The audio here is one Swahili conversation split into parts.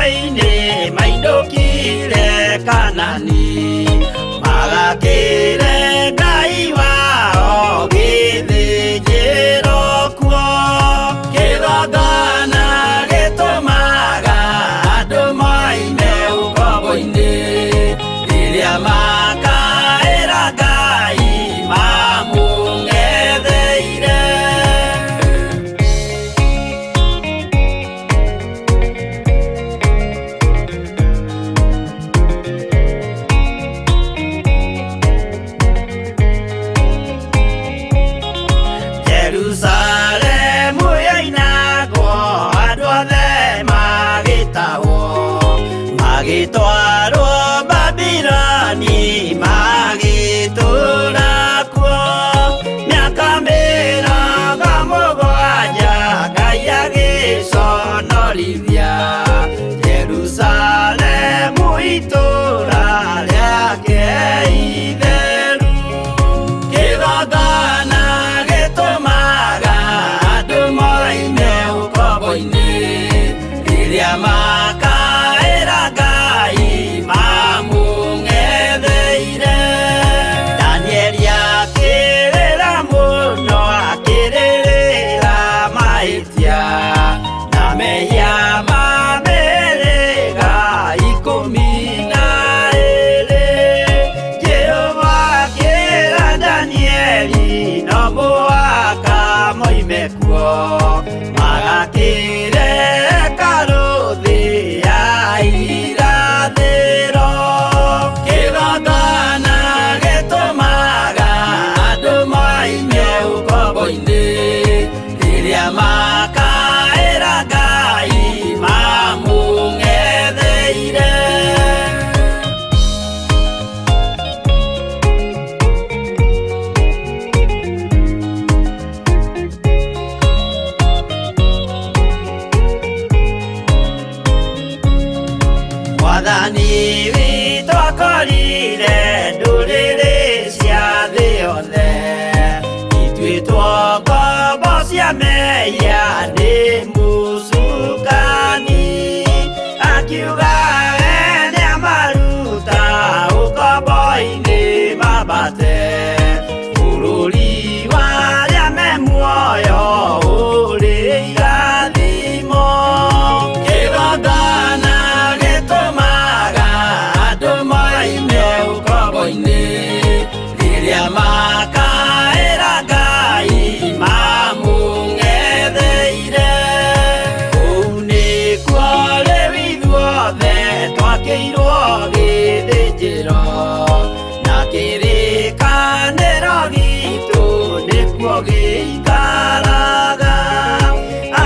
maĩ-inĩ maindũkire Kanani, magakĩre Ngai wao gĩthĩnjĩro kuo. Kĩgongona gĩtũmaga andũ moime ũkombo-inĩ rĩrĩa makaĩra Ngai mamũng'etheire. Jerusalemu yainagwo andũ othe magĩtahwo, magĩtwarwo Babuloni magĩtũũra kuo mĩaka mĩrongo mũgwanja Ngai agĩconorithia Jerusalemu itũũra rĩake itheru. Kĩgongona gĩtũmaga andũ moime ũkombo-inĩ rĩrĩa makaĩra Ngai mamũng'etheire. Danieli akĩrĩra mũno akĩrĩrĩra mahĩtia na mehia ma mĩhĩrĩga 12. Jehova akĩra Danieli no mũhaka moime kuo magakĩre hekarũ thĩ ya irathĩro. Kĩgongona gĩtũmaga andũ moime ũkombo-inĩ rĩrĩa makaĩra Ngai mamũng'etheire. Mwathani witũ akorire ndũrĩrĩ cia thĩ yothe, ituĩtwo ngombo cia mehia nĩ mũcukani. Akiuga we nĩamaruta ũkombo-inĩ mambate bũrũri wa arĩa me muoyo ũrĩ irathimo. Kĩgongona gĩtũmaga andũ moime ũkombo-inĩ rĩrĩa makaĩra Ngai mamũng'etheire. Kũu nĩkuo rĩu ithuothe twakĩirwo gĩthĩnjĩro na kĩrĩkanĩro gitũ nĩkuo gĩikaraga.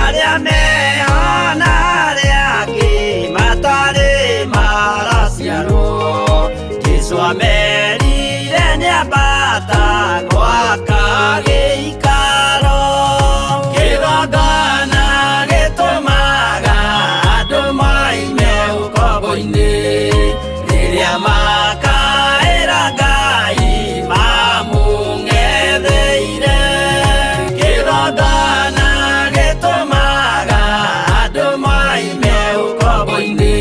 Arĩa meho na arĩa angĩ matarĩ maraciarwo, Jesũ amerire nĩambata gwaka gĩikaro. Kĩgongona gĩtũmaga andũ moime ũkombo-inĩ rĩrĩa makaĩra Ngai mamũng'etheire. Kĩgongona gĩtũmaga andũ moime ũkombo-inĩ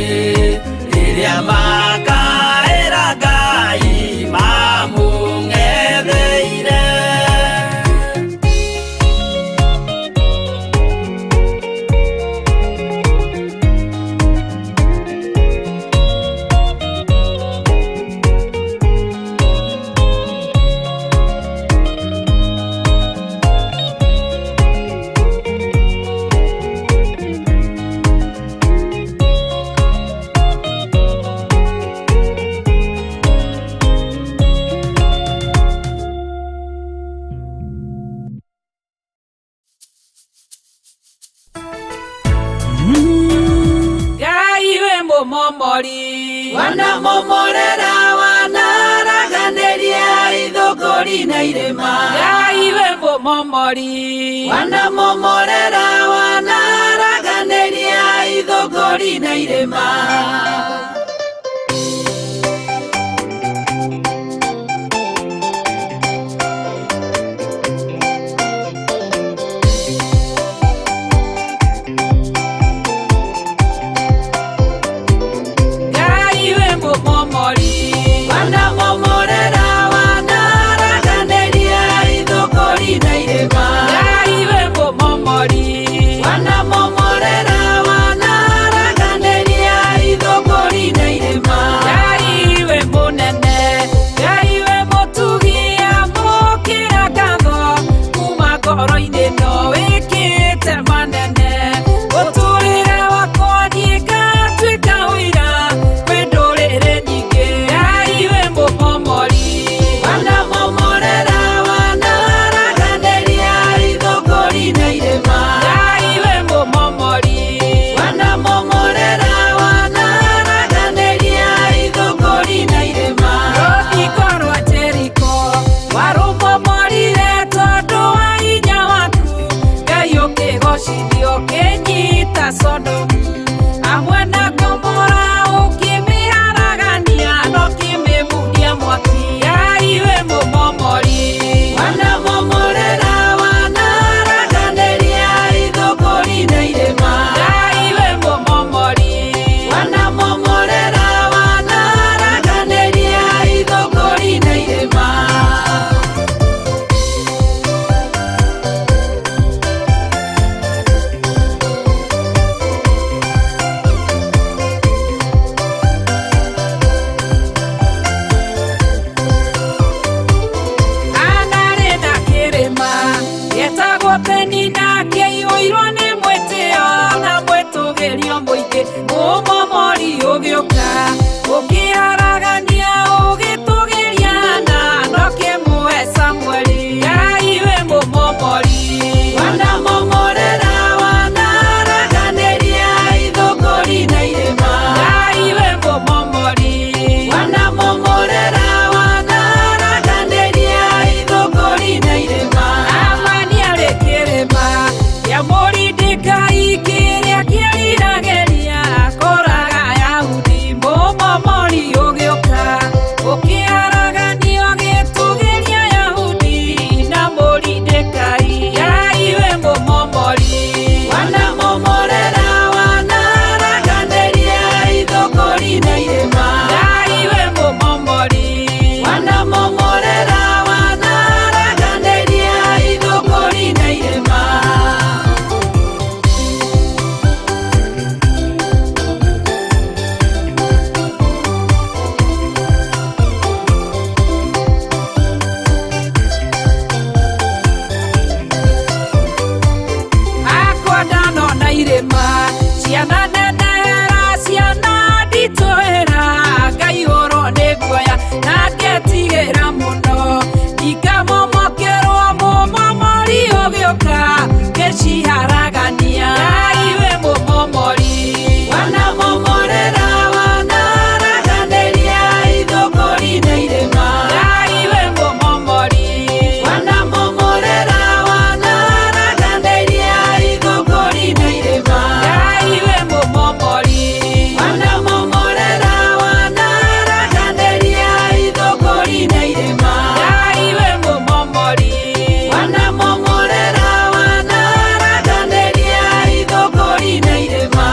rĩrĩa makaĩra Ngai mamũng'etheire. Ngai we mũmomori wanamomorera wanaraganĩria ithũngũri na irĩma. Ngai we mũmomori wanamomorera wanaraganĩria ithũngũri na irĩma. mwario muingi mumomori ugioka ukiharagania ugitugiria na ndoke muwe Samueli Ngai we mumomori wanamomorera wanaraganiria ithũngũri na irĩma Ngai we mumomori wanamomorera wanaraganiria ithũngũri na irĩma Amani arĩ kĩrĩma kĩa Moridekai kĩrĩa kĩriragĩria kũraga Ayahudi mumomori ũgĩũka ũkĩharagania ũgĩtugĩria Ayahudi na Moridekai Ngai we mumomori wanamomorera wanaraganiria ithũngũri na irĩma Ngai we mumomori wanamomorera wanaraganiria ithũngũri na irĩma akwa ndanona irĩma ciana nenehera ciana nditũhĩra ngaihũrwo nĩ guoya na ngetigĩra mũno ikamomokerwo mumomori ũgĩũka ngĩciharagania Ngai we mumomori wanamomorera wanaraganiria ithũngũri na irĩma Ngai we mumomori wanamomorera wanaraganiria ithũngũri na irĩma Ngai we mumomori wanamomorera wanaraganiria ithũngũri na irĩma Ngai we mumomori wanamomorera wanaraganiria ithũngũri na irĩma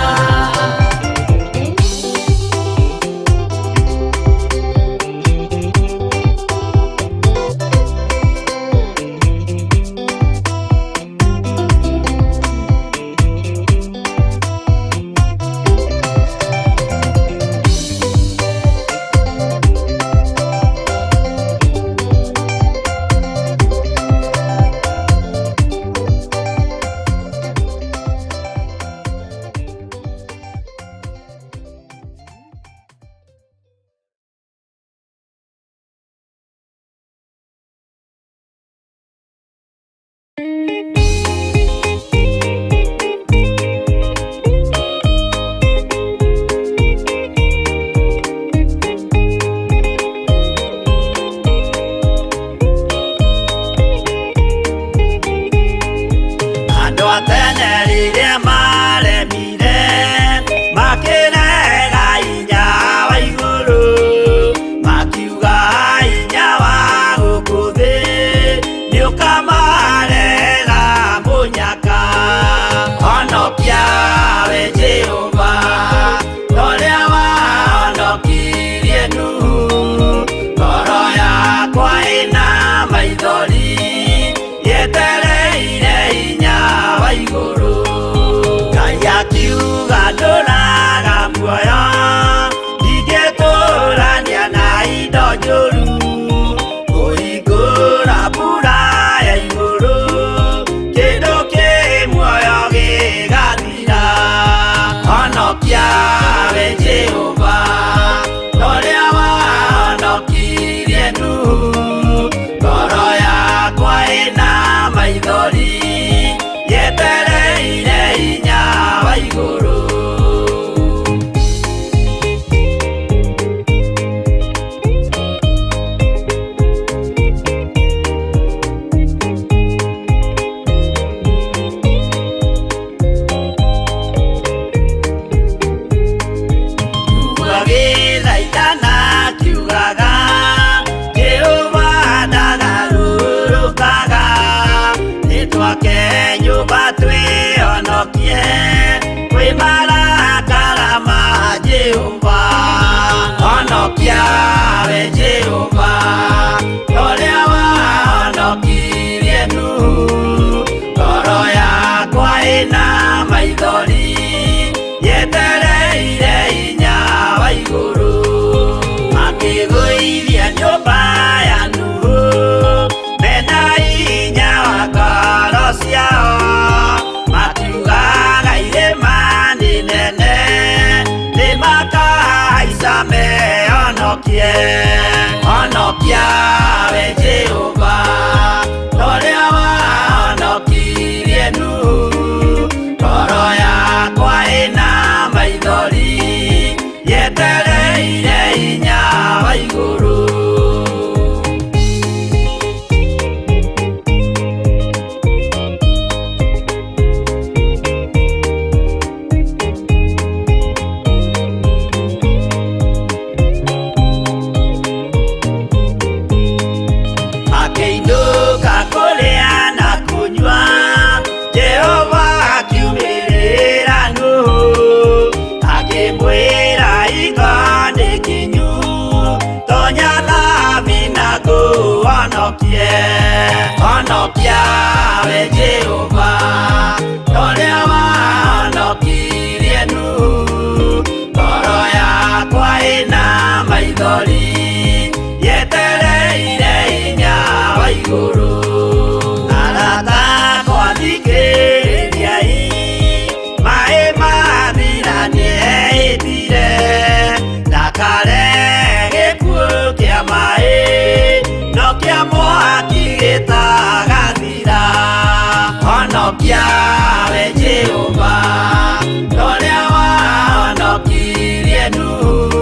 Andũ a tene rĩrĩa maremire makĩrega hinya wa igũrũ makiuga hinya wa gũkũ thĩ nĩũkamarehera mũnyaka honokia we Jehova ũrĩa wahonokirie Nuhu ngoro yakwa ĩna maithori yetereire hinya wa igũrũ Ngai akiuga ndũraga muoyo ndingĩkũrania na indo njũru kũhingũra mbura ya igũrũ kĩndũ kĩ muoyo gĩgathira honokia we Jehova ũrĩa wahonokirie Nuhu ngoro yakwa ĩna maithori yetereire hinya wa igũrũ Gĩthaithana kiugaga Jehova ndagarũrũkaga nĩtwake nyũmba twĩhonokie kwĩ marakara ma Jehova honokia we Jehova ũrĩa wahonokirie Nuhu ngoro yakwa ĩna maithori yetereire hinya wa igũrũ akĩgũithia nyũmba ya Nuhu mena hinya wa ngoro ciao makiugaga irĩma nĩ nene mehonokie honokia we Jehova toria wahonokirie Nuhu ngoro yakwa ĩna maithori yetereire hinya wa igũrũ. Honokia we Jehova toria wahonokirie Nuhu ngoro yakwa ĩna maithori yetereire hinya wa igũrũ. Arata akwa thikĩrĩriai maĩ mathira nĩehĩtire ndakare gĩkuũ kĩa maĩ no kĩa mwaki gĩtagathira. Honokia we Jehova toria wahonokirie Nuhu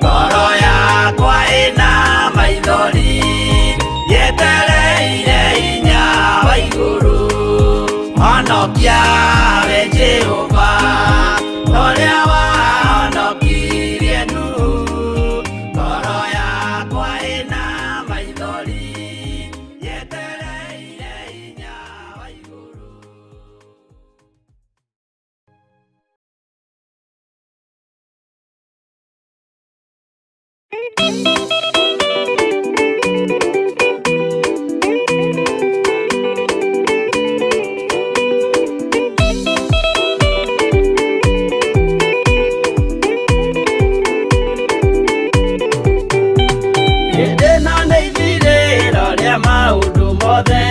ngoro yakwa ĩna maithori yetereire hinya wa igũrũ. Honokia we Jehova toria wahonokirie Nuhu ngoro yakwa ĩna maithori yetereire hinya wa igũrũ. Maũndũ mothe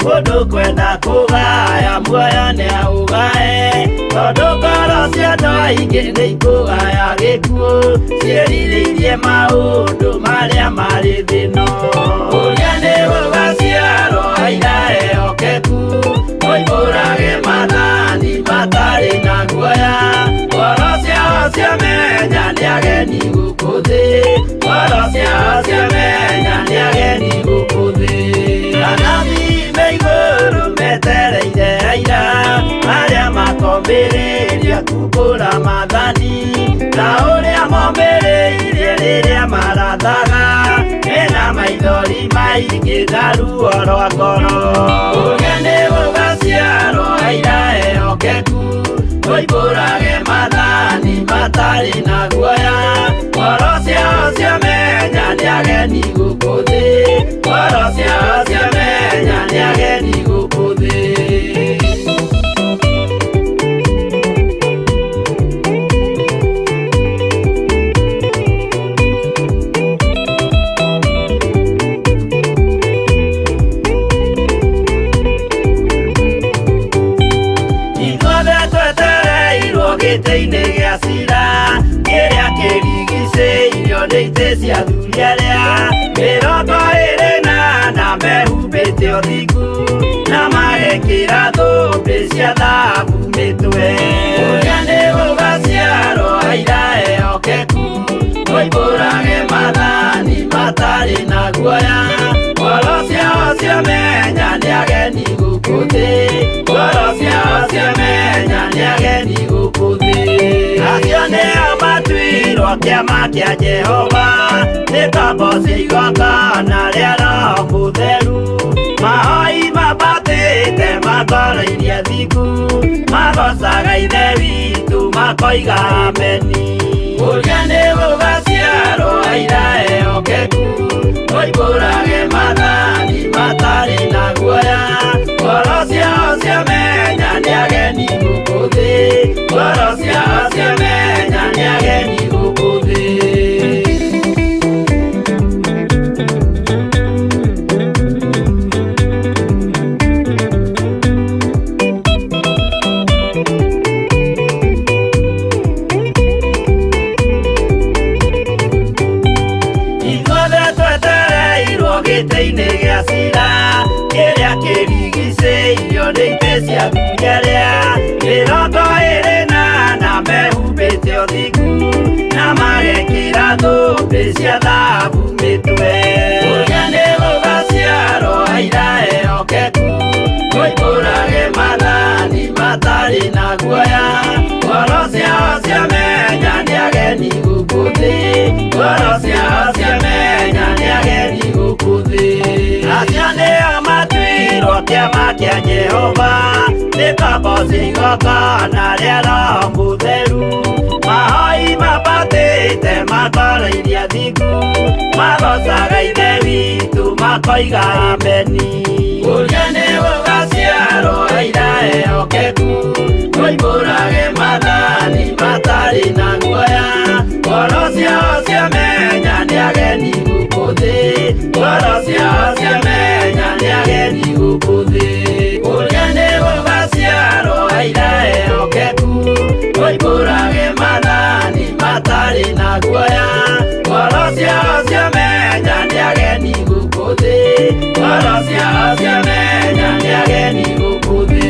mũndũ kwenda kũgaya muoyo nĩ aũgae tondũ ngoro cia andũ aingĩ nĩ ikũgaya gĩkuũ ciĩrirĩirie maũndũ marĩa marĩ thĩno. Ũrĩa nĩ gũgaciarwo aira ehokeku moimbũrage mathani matarĩ na guoya ngoro ciao ciamenya nĩ ageni gũkũ thĩ ngoro ciao ciamenya nĩ ageni gũkũ thĩ. Anabii me igũrũ metereire aira arĩa makomĩrĩria kumbũra mathani na ũrĩa momĩrĩirie rĩrĩa marathaga mena maithori maingĩ na ruo rwa ngoro. Ũrĩa nĩ gũgaciarwo aira ehokeku moimbũrage mathani matarĩ na guoya ngoro ciao ciamenya nĩ ageni gũkũ thĩ ngoro ciao ciamenya nĩ ageni gũkũ thĩ. Ithuothe twetereirwo gĩtĩ-inĩ gĩa cira kĩrĩa kĩrigicĩirio nĩ itĩ cia athuri arĩa mĩrongo ĩrĩ na ana mehumbĩte ũthingu na magekĩra thũmbĩ cia thahabu mĩtwe. Ũrĩa nĩ gũgaciarwo aira ehokeku moimbũrage mathani matarĩ na guoya ngoro ciao ciamenya nĩ ageni gũkũ thĩ ngoro ciao ciamenya nĩ ageni gũkũ thĩ. Acio nĩo matuirwo kĩama kĩa Jehova nĩ tombo cia igongona rĩa Roho Mũtheru mahoi mabatĩte makoro-irie thingu magocaga ithe witũ makoiga ameni. Ũrĩa nĩ gũgaciarwo aira ehokeku moimbũrage mathani matarĩ na guoya ngoro ciao ciamenya nĩ ageni gũkũ thĩ ngoro ciao ciamenya nĩ ageni gũkũ thĩ. kĩa Jehova nĩ kamboci igongona rĩa Roho Mũtheru. Mahoi mabatĩte matoro-iria thingu, magocaga Ithe witũ makoiga ameni. Ũrĩa nĩ gũgaciarwo aira ehokeku, oimbũrage mathani matarĩ na guoya. Ngoro ciao ciamenya nĩ ageni gũkũ thĩ, ngoro ciao ciamenya nĩ ageni gũkũ thĩ. Ũrĩa nĩ gũgaciarwo aira ehokeku, oimbũrage mathani matarĩ na guoya. Ngoro ciao ciamenya nĩ ageni gũkũ thĩ, ngoro ciao ciamenya nĩ ageni gũkũ thĩ.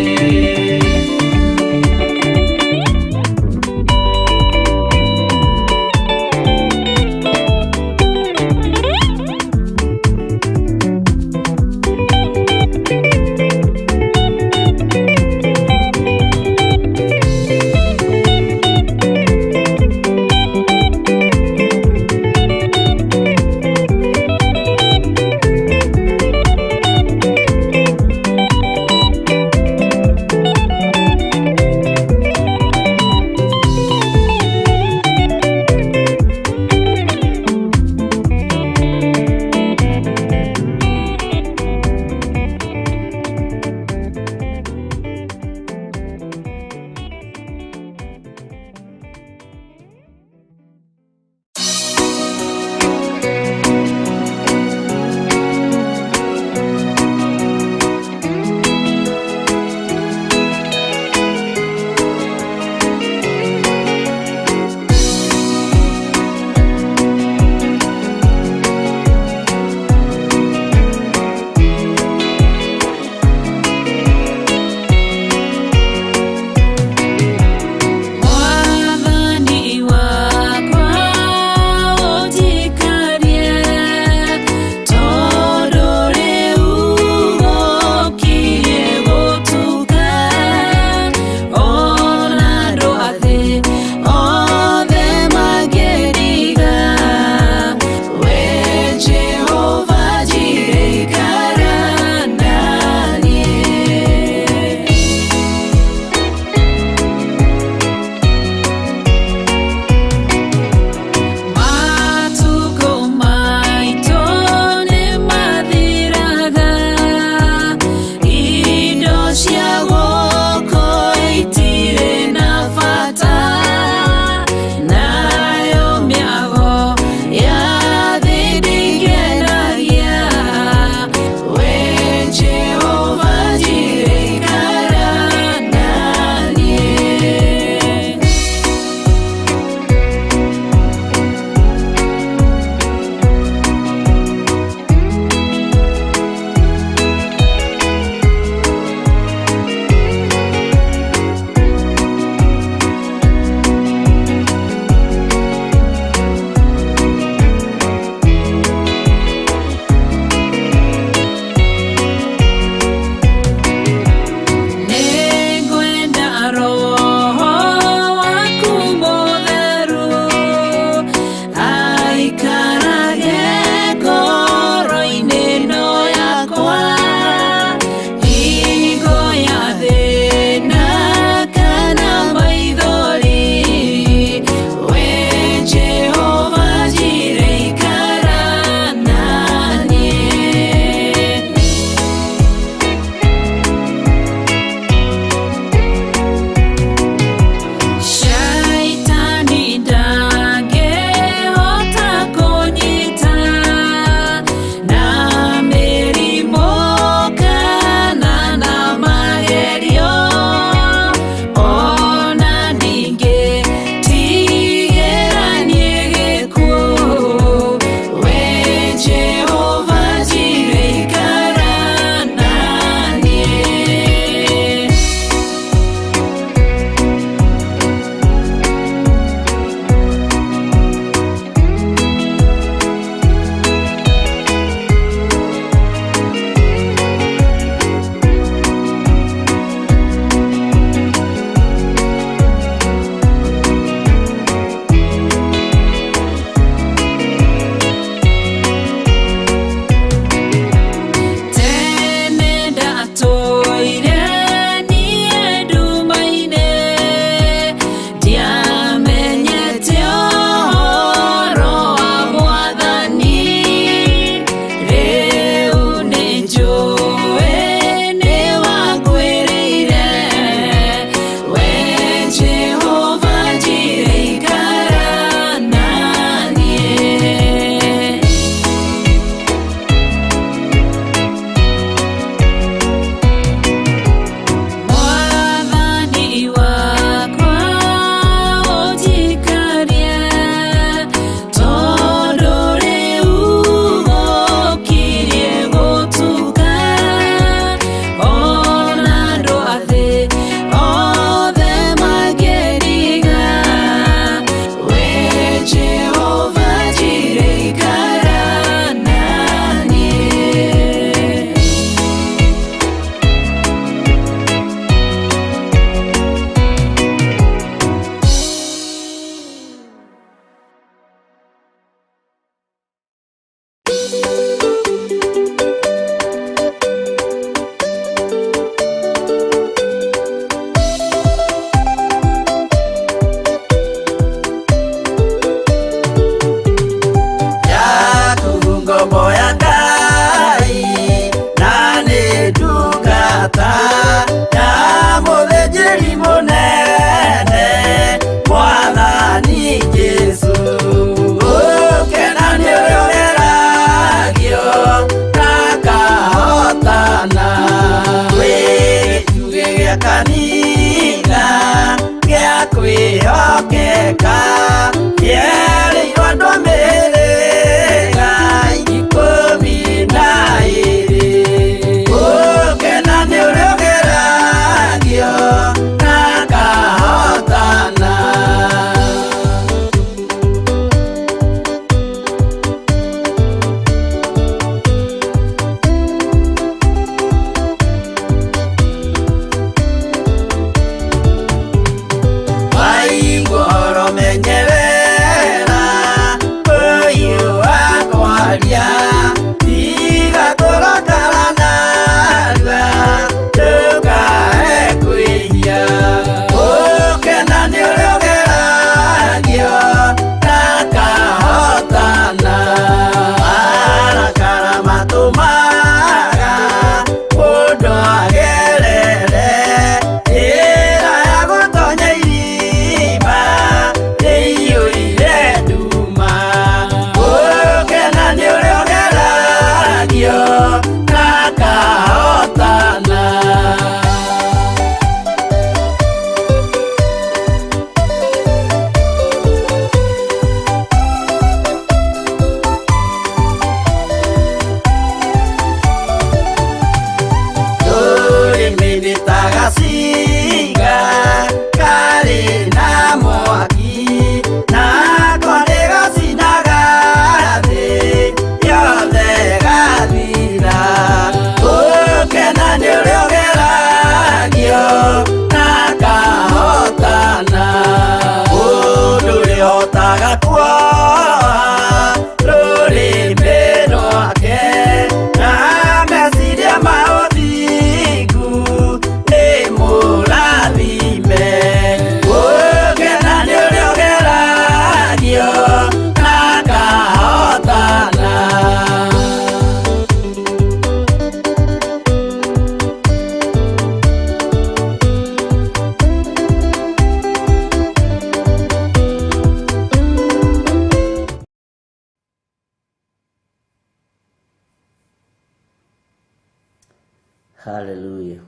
Hallelujah.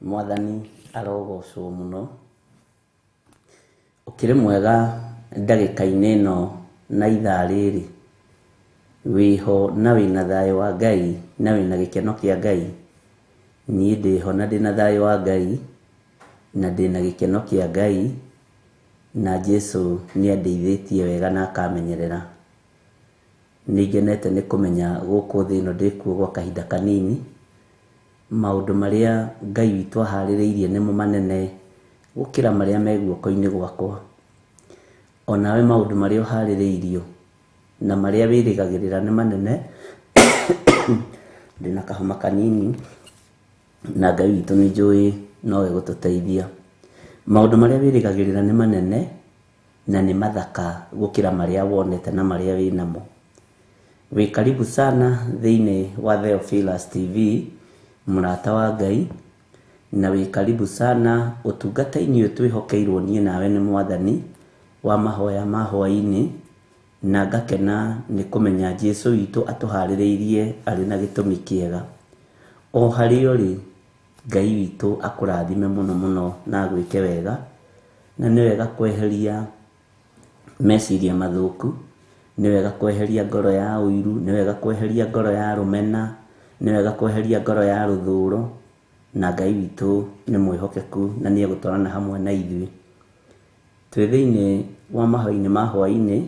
Mwathani arogocwo muno. Ukire mwega ndagika-inĩ ĩno na ithaa rĩrĩ. Wĩho na wĩna thayũ wa Ngai na wĩna gĩkeno kĩa Ngai. Niĩ ndĩho na ndĩna thayũ wa Ngai na ndĩna gĩkeno kĩa Ngai, na Jesu nĩandeithĩtie wega na akamenyerera. Nĩngenete nĩ kũmenya gũkũ thĩ ĩno ndĩkuo gwa kahinda kanini. Maũndũ marĩa Ngai witũ aharĩrĩirie nĩmo manene gũkĩra marĩa me guoko-inĩ gwakwa. Onawe maũndũ marĩa ũharĩrĩirio na marĩa wĩrĩgagĩrĩra nĩ manene. Ndĩna kahoma kanini na Ngai witũ nĩ njũĩ nowe gũtũteithia. Maũndũ marĩa wĩrĩgagĩrĩra nĩ manene na nĩ mathaka gũkĩra marĩa wonete na marĩa wĩnamo. Wĩ karibu sana thĩinĩ wa Theophilus TV, mũrata wa Ngai, na wĩ karibu sana ũtungata-inĩ ũyũ twĩhokeirwo niĩ nawe nĩ Mwathani wa mahoya ma hwaĩ-inĩ, na ngakena nĩ kũmenya Jesu witũ atũharĩrĩirie arĩ na gĩtũmi kĩega. O harĩa ũrĩ, Ngai witũ akũrathime mũno mũno na agwĩke wega, na nĩ wega kweheria meciria mathũku, nĩ wega kweheria ngoro ya ũiru, nĩ wega kweheria ngoro ya rũmena, nĩ wega kweheria ngoro ya rũthũũro, na Ngai witũ nĩ mwĩhokeku na nĩ egũtwarana hamwe na ithuĩ. Twĩ thĩinĩ wa mahoya-inĩ ma hwaĩ-inĩ,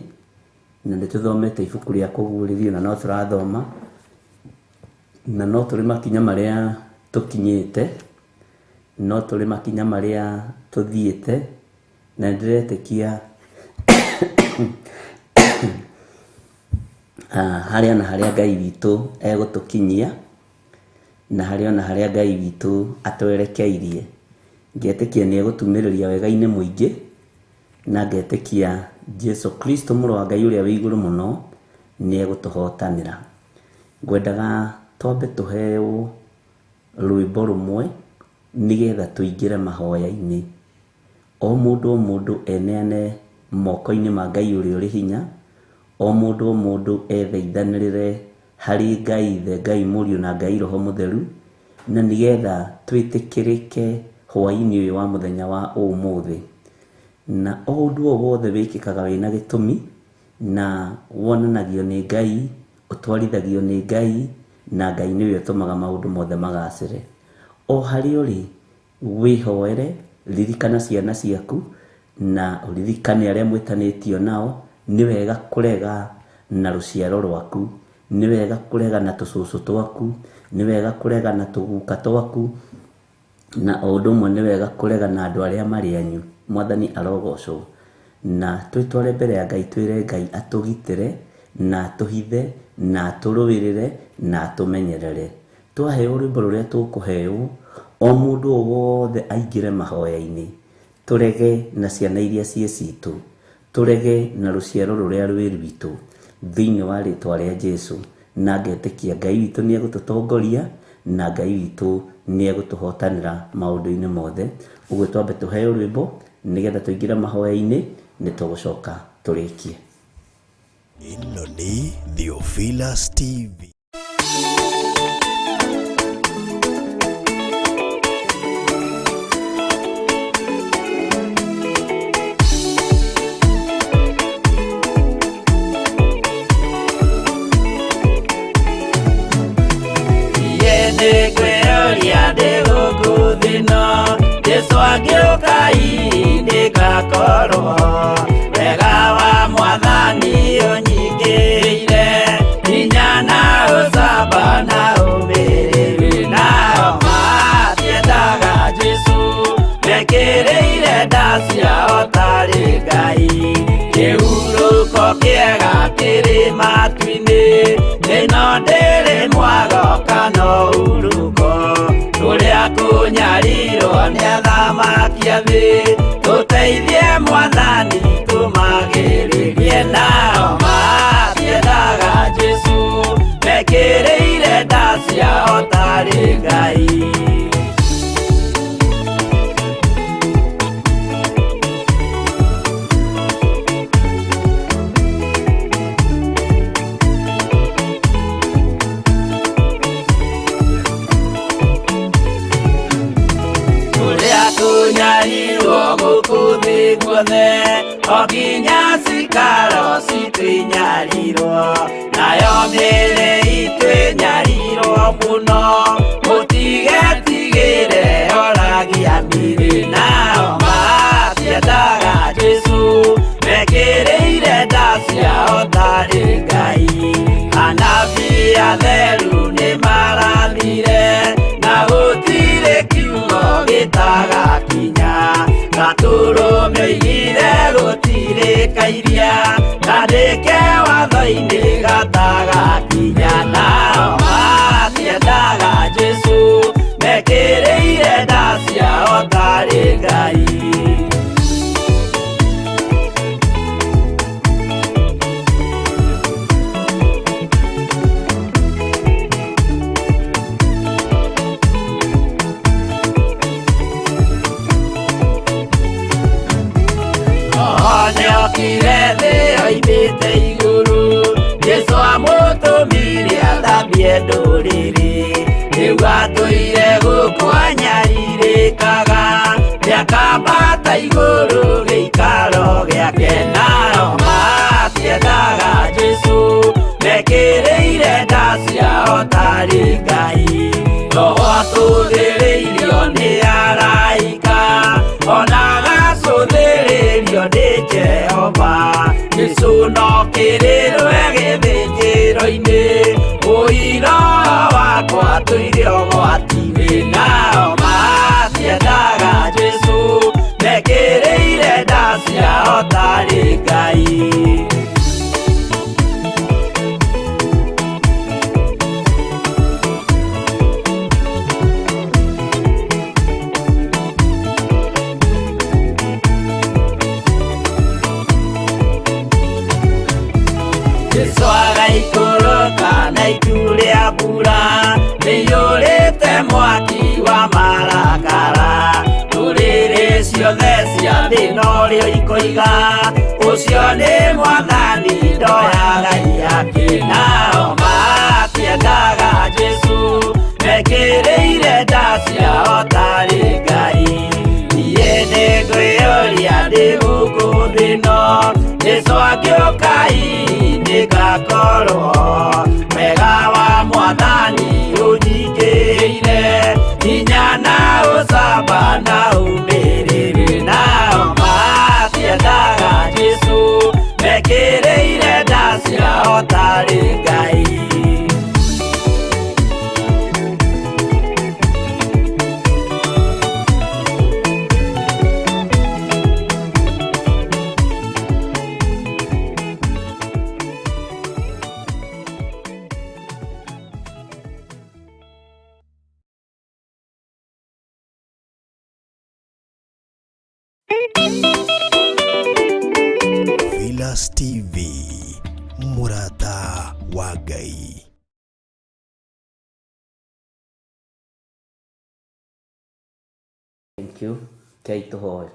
na nĩ tũthomete ibuku rĩa kũguũrĩrio na no tũrathoma, na no tũrĩ makinya marĩa tũkinyĩte, no tũrĩ makinya marĩa tũthiĩte, na ndĩretĩkia harĩa na harĩa Ngai witũ egũtũkinyia, na harĩa na harĩa Ngai witũ atwerekeirie. Ngetĩkia nĩ egũtumĩrĩria wega-inĩ mũingĩ, na ngetĩkia Jesu Kristo mũrũ wa Ngai ũrĩa wĩ igũrũ mũno nĩ egũtũhotanĩra. Ngwendaga twambe tũheo rwĩmbo rũmwe nĩgetha tũingĩre mahoya-inĩ. O mũndũ eneane moko-inĩ ma Ngai ũrĩa ũrĩ hinya. O mũndũ ethaithanĩrĩre harĩ Ngai Ithe, Ngai Mũriũ na Ngai Roho Mũtheru, na nĩgetha twĩtĩkĩrĩke hwaĩ-inĩ ũyũ wa mũthenya wa ũmũthĩ. Na o ũndũ o wothe wĩkĩkaga wĩna gĩtũmi na wonanagio nĩ Ngai, ũtwarithagio nĩ Ngai, na Ngai nĩwe ũtũmaga maũndũ mothe magacĩre. O harĩa ũrĩ, wĩhoere, ririkana ciana ciaku na ũririkane arĩa mwĩtanĩtio nao. Nĩ wega kũrega na rũciaro rwaku, nĩ wega kũrega na tũcũcũ twaku, nĩ wega kũrega na tũguka twaku, na o ũndũ ũmwe nĩ wega kũrega na andũ arĩa marĩ anyu. Mwathani arogocwo. Na twĩtware mbere ya Ngai, twĩre Ngai atũgitĩre na atũhithe na atũrũĩrĩre na atũmenyerere. Twaheo rwĩmbo rũrĩa tũkũheo, o mũndũ o wothe aingĩre mahoya-inĩ. Tũrege na ciana iria ciĩ citũ, tũrege na rũciaro rũrĩa rwĩ rwitũ thĩinĩ wa rĩtwa rĩa Jesu. Na ngetĩkia Ngai witũ nĩ egũtũtongoria na Ngai witũ nĩ egũtũhotanĩra maũndũ-inĩ mothe. Ũguo twambe tũheo rwĩmbo nĩgetha tũingĩre mahoya-inĩ, nĩ tũgũcoka tũrĩkie. Ĩno nĩ Theophilus TV. Ndĩkwĩyoria ndĩ gũkũ thĩ ĩno, Jesũ angĩũka ndĩgakorwo. Wega wa Mwathani ũnyingĩrĩire, hinya na ũcamba na ũmĩrĩru, nao matiendaga Jesũ mekĩrĩire nda ciao tarĩ Ngai. Kĩhurũko kĩega kĩrĩ matu-inĩ, ĩno ndĩrĩ mwago kana uruko. Tũrĩa kũnyarirwo nĩ athamaki a thĩ, tũteithie Mwathani tũmagĩrĩrie. Nao matiendaga Jesũ mekĩrĩire nda ciao tarĩ Ngai. Toginya cikaro citwinyarirwo, nayo mĩĩrĩ itwinyarirwo mũno. Mũtigetigĩre oragia mĩĩrĩ, nao matiendaga Jesũ, mekĩrĩire nda ciao tarĩ Ngai. Anabii atheru nĩmarathire, na gũtirĩ kiugo gĩtagakinya. Gatũrũme oigire gũtirĩ kairia, kandĩke watho-inĩ gatagakinya. Nao matiendaga Jesũ, mekĩrĩire nda ciao tarĩ Ngai. Nĩokire thĩ oimĩte igũrũ, Jesũ amũtũmire athambie ndũrĩrĩ. Rĩu atũire gũkũ anyarirĩkaga, nĩakambata igũrũ gĩikaro gĩake. Nao matiendaga Jesũ, mekĩrĩire nda ciao tarĩ Ngai. Roho atũthĩrĩirio nĩ araika, ona gacũthĩrĩrio nĩ Jehova. Jesũ no kĩrĩrwe gĩthĩnjĩro-inĩ, ũira wakwa tũire ũgwati-inĩ. Nao matiendaga Jesũ, mekĩrĩire nda ciao tarĩ Ngai. Jesũ agaikũrũka na itu rĩa mbura, nĩiyũrĩte mwaki wa marakara. Ndũrĩrĩ ciothe cia thĩ norĩo ikoiga, ũcio nĩ Mwathani, ndoya Ngai yake. Nao matiendaga Jesũ, mekĩrĩire nda ciao tarĩ Ngai. Niĩ nĩngwĩyũria ndĩ gũkũ thĩ ĩno, Jesũ angĩũka nĩngakorwo. Wega wa Mwathani ũnyingĩrĩire, hinya na ũcamba na ũmĩrĩru. Nao matiendaga Jesũ, mekĩrĩire nda ciao tarĩ Ngai. Philas TV, mũrata wa Ngai. Thank you. Ngai tũhoe.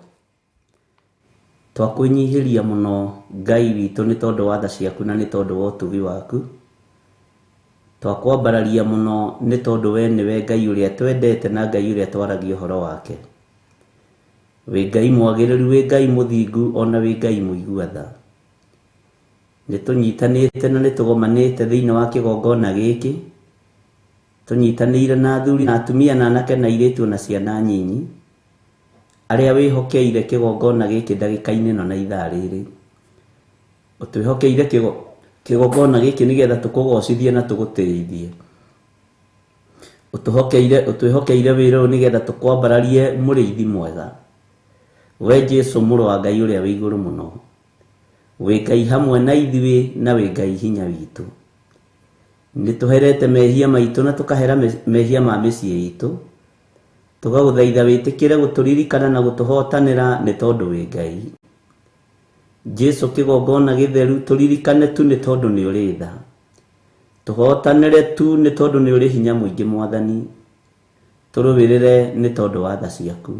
Twakwĩnyihĩria mũno Ngai witũ nĩ tondũ wa tha ciaku na nĩ tondũ wa ũtugi waku. Twakwambararia mũno nĩ tondũ we nĩwe Ngai ũrĩa twendete na Ngai ũrĩa twaragia ũhoro wake. Wĩ Ngai mwagĩrĩru, wĩ Ngai mũthingu, ona wĩ Ngai mũigua tha. Nĩtũnyitanĩte na nĩtũgomanĩte thĩinĩ wa kĩgongona gĩkĩ, tũnyitanĩire na athuri na atumia na anake na airĩtu na ciana nyinyi, arĩa wĩhokeire kĩgongona gĩkĩ ndagĩka-inĩ ĩno na ithaa rĩrĩ. Ũtwĩhokeire kĩgongona gĩkĩ nĩgetha tũkũgocithie na tũgũtĩithie. Ũtwĩhokeire wĩra ũyũ nĩgetha tũkwambararie mũrĩithi mwega. We Jesũ mũrũ wa Ngai ũrĩa wĩ igũrũ mũno, wĩ Ngai hamwe na ithuĩ na wĩ Ngai hinya witũ. Nĩtũherete mehia maitũ na tũkahera mehia ma mĩciĩ itũ, tũgagũthaitha wĩtĩkĩre gũtũririkana na gũtũhotanĩra nĩ tondũ wĩ Ngai. Jesũ kĩgongona gĩtheru tũririkane tu nĩ tondũ nĩ ũrĩ tha, tũhotanĩre tu nĩ tondũ nĩ ũrĩ hinya mũingĩ Mwathani, tũrũwĩrĩre nĩ tondũ wa tha ciaku.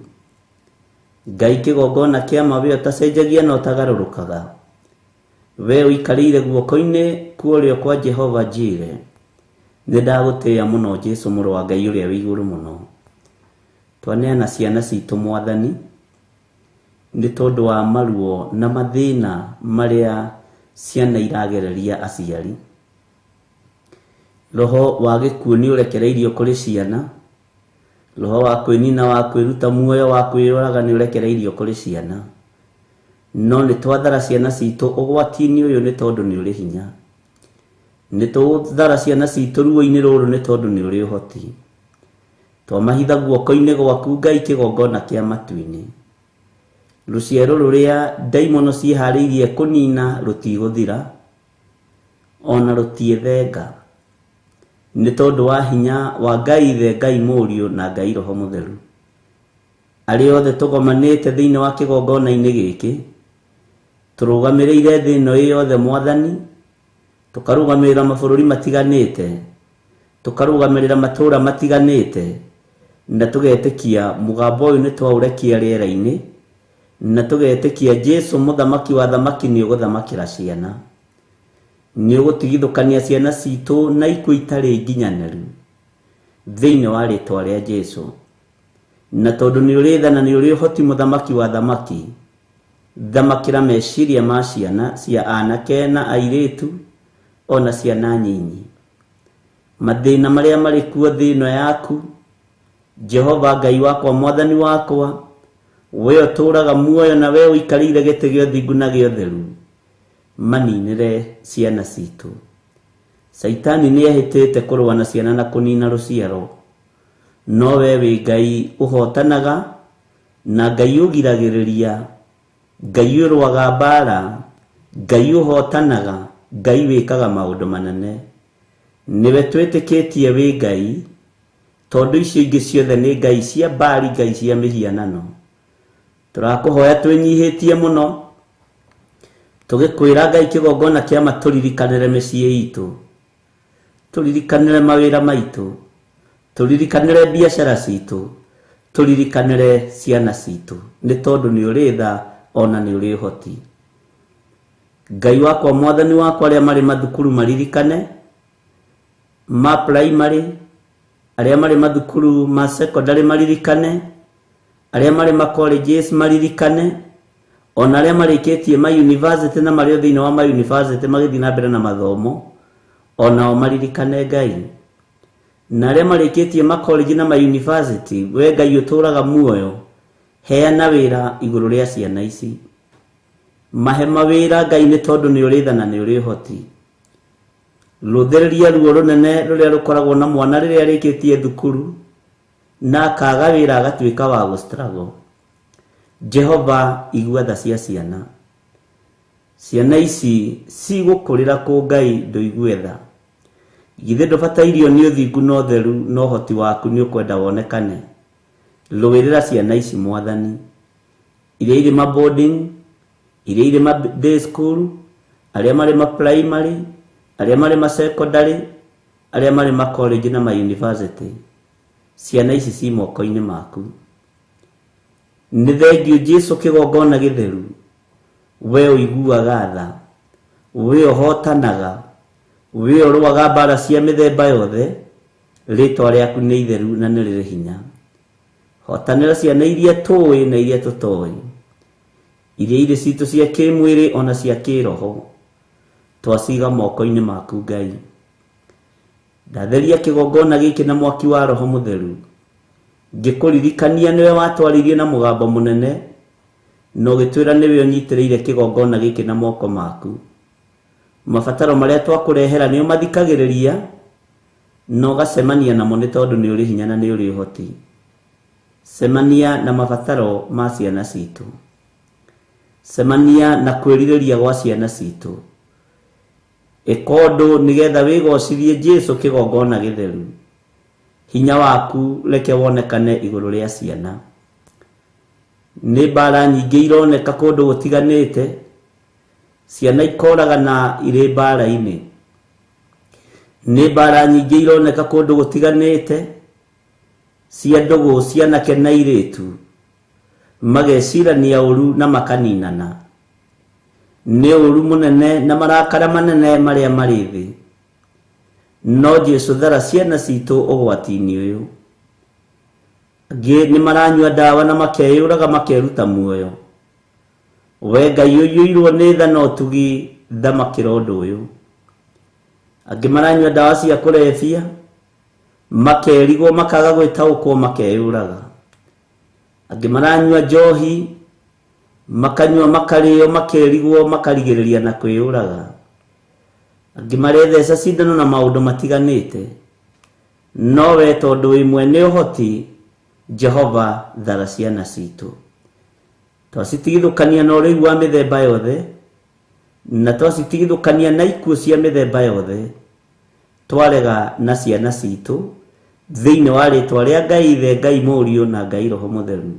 Ngai kĩgongona kĩa ma we ũtacenjagia na ũtagarũrũkaga, we ũikarĩire guoko-inĩ kwa ũrĩo kwa Jehova Jireh. Nĩndagũtĩĩa mũno Jesũ mũrũ wa Ngai ũrĩa wĩ igũrũ mũno. Twaneana ciana citũ Mwathani, nĩ tondũ wa maruo na mathĩna marĩa ciana iragereria aciari. Roho wa gĩkuũ nĩ ũrekereirio kũrĩ ciana. Roho wa kwĩnina wa kwĩruta muoyo wa kwĩyũraga nĩ ũrekereirio kũrĩ ciana. No nĩ twathara ciana citũ ũgwati-inĩ ũyũ nĩ tondũ nĩ ũrĩ hinya. Nĩ twathara ciana citũ ruo-inĩ rũrũ nĩ tondũ nĩ ũrĩ ũhoti. Twamahitha guoko-inĩ gwaku Ngai kĩgongona kĩa matu-inĩ. Rũciaro rũrĩa ndaimono ciĩharĩirie kũnina rũtigũthira, ona rũtiethenga, nĩ tondũ wa hinya wa Ngai Ithe, Ngai Mũriũ na Ngai Roho Mũtheru. Arĩa othe tũgomanĩte thĩinĩ wa kĩgongona-inĩ gĩkĩ, tũrũgamĩrĩire thĩ ĩno yothe Mwathani, tũkarũgamĩrĩra mabũrũri matiganĩte, tũkarũgamĩrĩra matũũra matiganĩte, na tũgetĩkia mũgambo ũyũ nĩ twaũrekia rĩera-inĩ, na tũgetĩkia Jesũ mũthamaki wa thamaki nĩ ũgũthamakĩra ciana. Nĩ ũgũtigithũkania ciana citũ na ikuũ itarĩ nginyanĩru thĩinĩ wa rĩĩtwa rĩa Jesũ. Na tondũ nĩ ũrĩ tha na nĩ ũrĩ ũhoti mũthamaki wa thamaki, thamakĩra meciria ma ciana cia anake na airĩtu ona ciana nyinyi. Mathĩna marĩa marĩ kuo thĩ ĩno yaku, Jehova Ngai wakwa, Mwathani wakwa, we ũtũũraga muoyo na we ũikarĩire gĩtĩ gĩa ũthingu na gĩa ũtheru, maninĩre ciana citũ. Saitani nĩ ehĩtĩte kũrũa na ciana na kũnina rũciaro, no we wĩ Ngai ũhotanaga na Ngai ũgiragĩrĩria, Ngai ũrũaga mbara, Ngai ũhotanaga, Ngai wĩkaga maũndũ manene. Nĩwe twĩtĩkĩtie wĩ Ngai, tondũ icio ingĩ ciothe nĩ ngai cia mbari, ngai cia mĩhianano. Tũrakũhoya twĩnyihĩtie mũno, tũgĩkwĩra Ngai kĩgongona kĩama tũririkanĩre mĩciĩ itũ, tũririkanĩre mawĩra maitũ, tũririkanĩre biacara citũ, tũririkanĩre ciana citũ, nĩ tondũ nĩ ũrĩ tha ona nĩ ũrĩ ũhoti. Ngai wakwa, Mwathani wakwa, arĩa marĩ mathukuru maririkane, ma primary, arĩa marĩ mathukuru ma secondary maririkane, arĩa marĩ ma colleges maririkane, ona arĩa marĩkĩtie ma university na marĩ thĩinĩ wa ma university magĩthiĩ na mbere na mathomo, onao maririkane Ngai. Na arĩa marĩkĩtie ma college na ma university, we Ngai ũtũũraga muoyo, heana wĩra igũrũ rĩa ciana ici. Mahe mawĩra Ngai, nĩ tondũ nĩ ũrĩ tha na nĩ ũrĩ ũhoti. Rũthĩrĩria ruo rũnene rũrĩa rũkoragwo na mwana rĩrĩa arĩkĩtie thukuru na akaga wĩra agatuĩka wa gũstruggle. Jehova, igua tha cia ciana. Ciana ici cigũkũrĩra kũ Ngai ndũigue tha? Githĩ ndũbatairio nĩ ũthingu na ũtheru na ũhoti waku nĩ ũkwenda wonekane? Rũĩrĩra ciana ici Mwathani, iria irĩ ma boarding, iria irĩ ma day school, arĩa marĩ ma primary, arĩa marĩ ma secondary, arĩa marĩ ma college na ma university. Ciana ici ci moko-inĩ maku. Nĩ thengiũ Jesũ kĩgongona gĩtheru, we ũiguaga tha, we ũhotanaga, we ũrũaga mbara cia mĩthemba yothe, rĩĩtwa rĩaku nĩ itheru na nĩ rĩrĩ hinya. Hotanĩra ciana iria tũĩ na iria tũtoĩ, iria irĩ citũ cia kĩmwĩrĩ ona cia kĩroho, twaciga moko-inĩ maku Ngai. Ndatheria kĩgongona gĩkĩ na mwaki wa Roho Mũtheru, ngĩkũririkania nĩwe watwaririe na mũgambo mũnene, na ũgĩtwĩra nĩwe ũnyitĩrĩire kĩgongona gĩkĩ na moko maku. Mabataro marĩa twakũrehera nĩ ũmathikagĩrĩria, na ũgacemania namo nĩ tondũ nĩ ũrĩ hinya na nĩ ũrĩ ũhoti. Semania na mabataro ma ciana citũ, semania na kwĩrirĩria gwa ciana citũ. Ĩka ũndũ nĩgetha wĩgocithie Jesũ kĩgongona gĩtheru. Hinya waku reke wonekane igũrũ rĩa ciana. Nĩ mbara nyingĩ ironeka kũndũ gũtiganĩte, ciana ikoraga na irĩ mbara-inĩ. Nĩ mbara nyingĩ ironeka kũndũ gũtiganĩte, cia ndũgũ, cianake na airĩtu magecirania ũru na makaninana. Nĩ ũru mũnene na marakara manene marĩa marĩ thĩ. No Jesũ, thara ciana citũ ũgwati-inĩ ũyũ. Angĩ nĩ maranyua ndawa na makeyũraga makeruta muoyo. we Ngai ũiyũirwo nĩ tha no tugi thamakĩra ũndũ ũyũ. Angĩ maranyua ndawa cia kũrebia, makerigwo makaga gwĩtaũkwo makeyũraga. Angĩ maranyua njohi, makanyua makarĩo makerigwo makarigĩrĩria na kwĩyũraga. Angĩ maretheca cindano na maũndũ matiganĩte. No we tondũ wĩ mwene ũhoti, Jehova thara ciana citũ. Twacitigithũkania na ũrĩu wa mĩthemba yothe, na twacitigithũkania na ikuũ cia mĩthemba yothe, twarega na ciana citũ thĩinĩ wa rĩtwa rĩa Ngai Ithe, Ngai Mũriũ na Ngai Roho Mũtheru.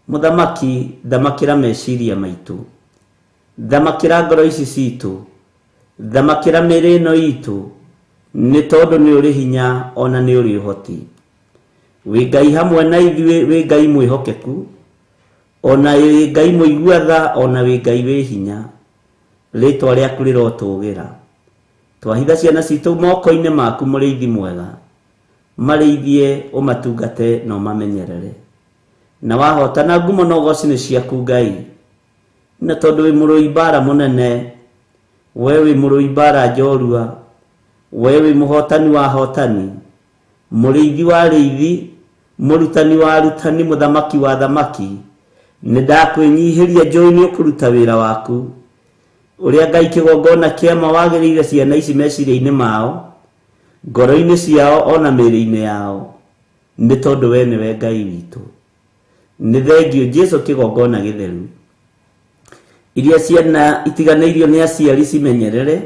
Mũthamaki, thamakĩra meciria maitũ, thamakĩra ngoro ici citũ, thamakĩra mĩĩrĩ ĩno itũ, nĩ tondũ nĩ ũrĩ hinya ona nĩ ũrĩ ũhoti. Wĩ Ngai hamwe na ithuĩ, wĩ Ngai mwĩhokeku, ona wĩ Ngai mũigua tha, ona wĩ Ngai wĩ hinya. Rĩtwa rĩaku rĩrotũgĩra. Twahitha ciana citũ moko-inĩ maku, mũrĩithi mwega, marĩithie, ũmatungate na ũmamenyerere. Na wahotana ngumo na ũgooci nĩ ciaku Ngai, na tondũ wĩ mũrũi mbara mũnene, we wĩ mũrũi mbara njorua, we wĩ mũhotani wa hotani, mũrĩithi wa rĩithi, mũrutani wa arutani, mũthamaki wa thamaki, nĩ ndakwĩnyihĩria njũĩ nĩ ũkũruta wĩra waku. Ũrĩa Ngai kĩgongona kĩama wagĩrĩire ciana ici meciria-inĩ mao, ngoro-inĩ ciao, ona mĩĩrĩ-inĩ yao, nĩ tondũ we nĩwe Ngai witũ. Nĩ thengio Jesũ kĩgongona gĩtheru, iria ciana itiganĩirio nĩ aciari cimenyerere,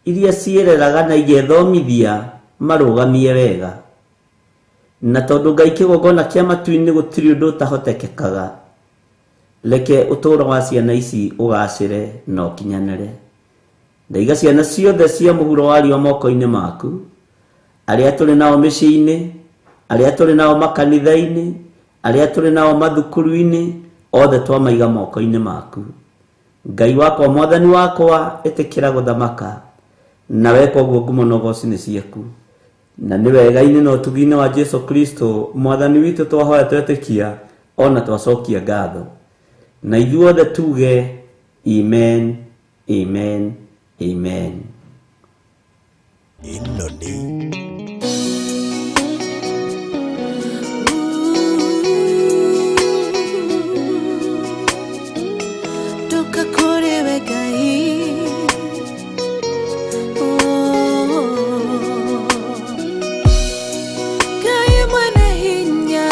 iria ciĩreraga na igethomithia marũgamie wega. Na tondũ Ngai kĩgongona kĩa matu-inĩ gũtirĩ ũndũ ũtahotekekaga, reke ũtũũro wa ciana ici ũgacĩre na ũkinyanĩre. Ndaiga ciana ciothe cia mũhuro wa riũa moko-inĩ maku, arĩa tũrĩ nao mĩciĩ-inĩ, arĩa tũrĩ nao makanitha-inĩ, arĩa tũrĩ nao mathukuru-inĩ, othe twamaiga moko-inĩ maku. Ngai wakwa, mwathani wakwa, ĩtĩkĩra gũthamaka, na weka ũguo ngumo na ũgooci nĩ ciaku. Na nĩ wega-inĩ na ũtugi-inĩ wa Jesũ Kristo mwathani witũ twahoya twetĩkia, ona twacokia ngatho. Na ithuothe tuge amen, amen, amen. Inoni. Toka kore we Ngai, Ngai mwene hinya,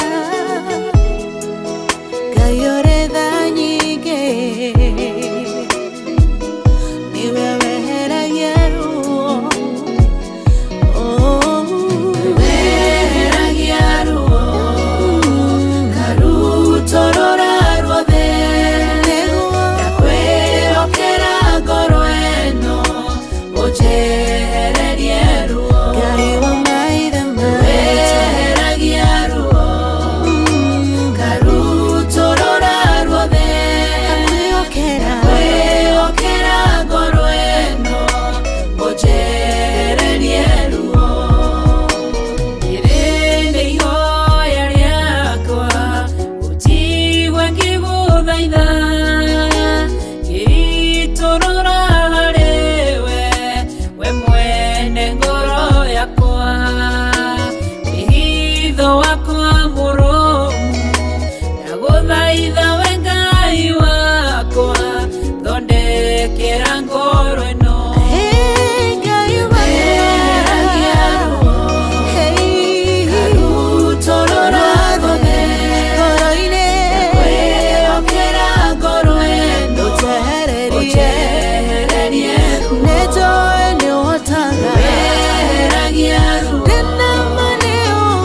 Ngai ũrĩ tha nyingĩ, nĩwe weheragia ruo, weheragia ruo, karutorora ruothe, ndakwĩhokera ngoro ĩno, ũnjehererie ruo. Ngai wa maithe maitũ, weheragia ruo, karutorora ruothe, ndakwĩhokera ngoro ĩno, ũnjehererie ruo. Rĩrĩ nĩ ihoya rĩakwa, ũnjigue ngĩgũthaitha, ngĩitũrũra harĩ we, we mwene ngoro yakwa. Wĩhitho wakwa mũrũmu, ndagũthaitha we Ngai wakwa, thondekera ngoro ĩno. Weheragia ruo, karutorora ruothe, ndakwĩhokera ngoro ĩno, ũnjehererie ruo. Weheragia ruo,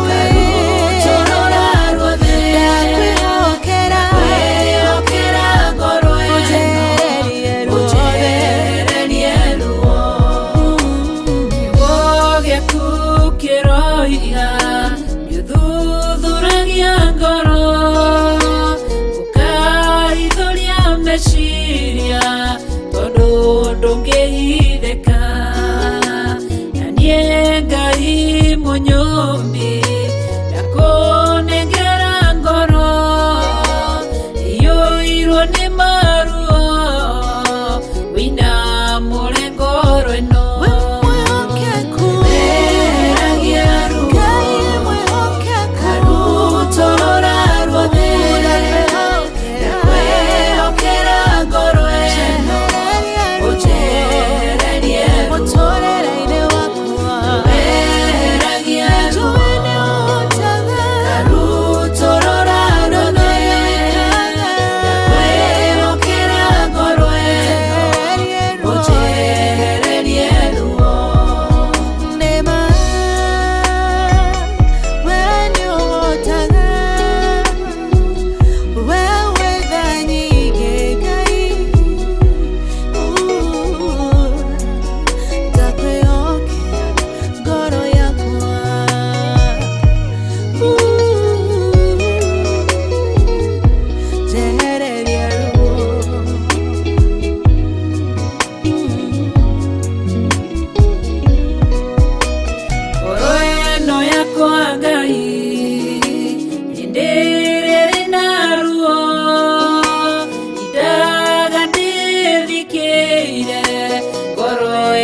karutorora ruothe, ndakwĩhokera ngoro ĩno, ũnjehererie ruo. Kiugo gĩaku kĩroiga, gĩthuthuragia ngoro, ũkaithũria meciria, tondũ ndũngĩhithĩka. Na niĩ Ngai mũnyũmbi, ndakũnengera ngoro, ĩiyũirwo nĩ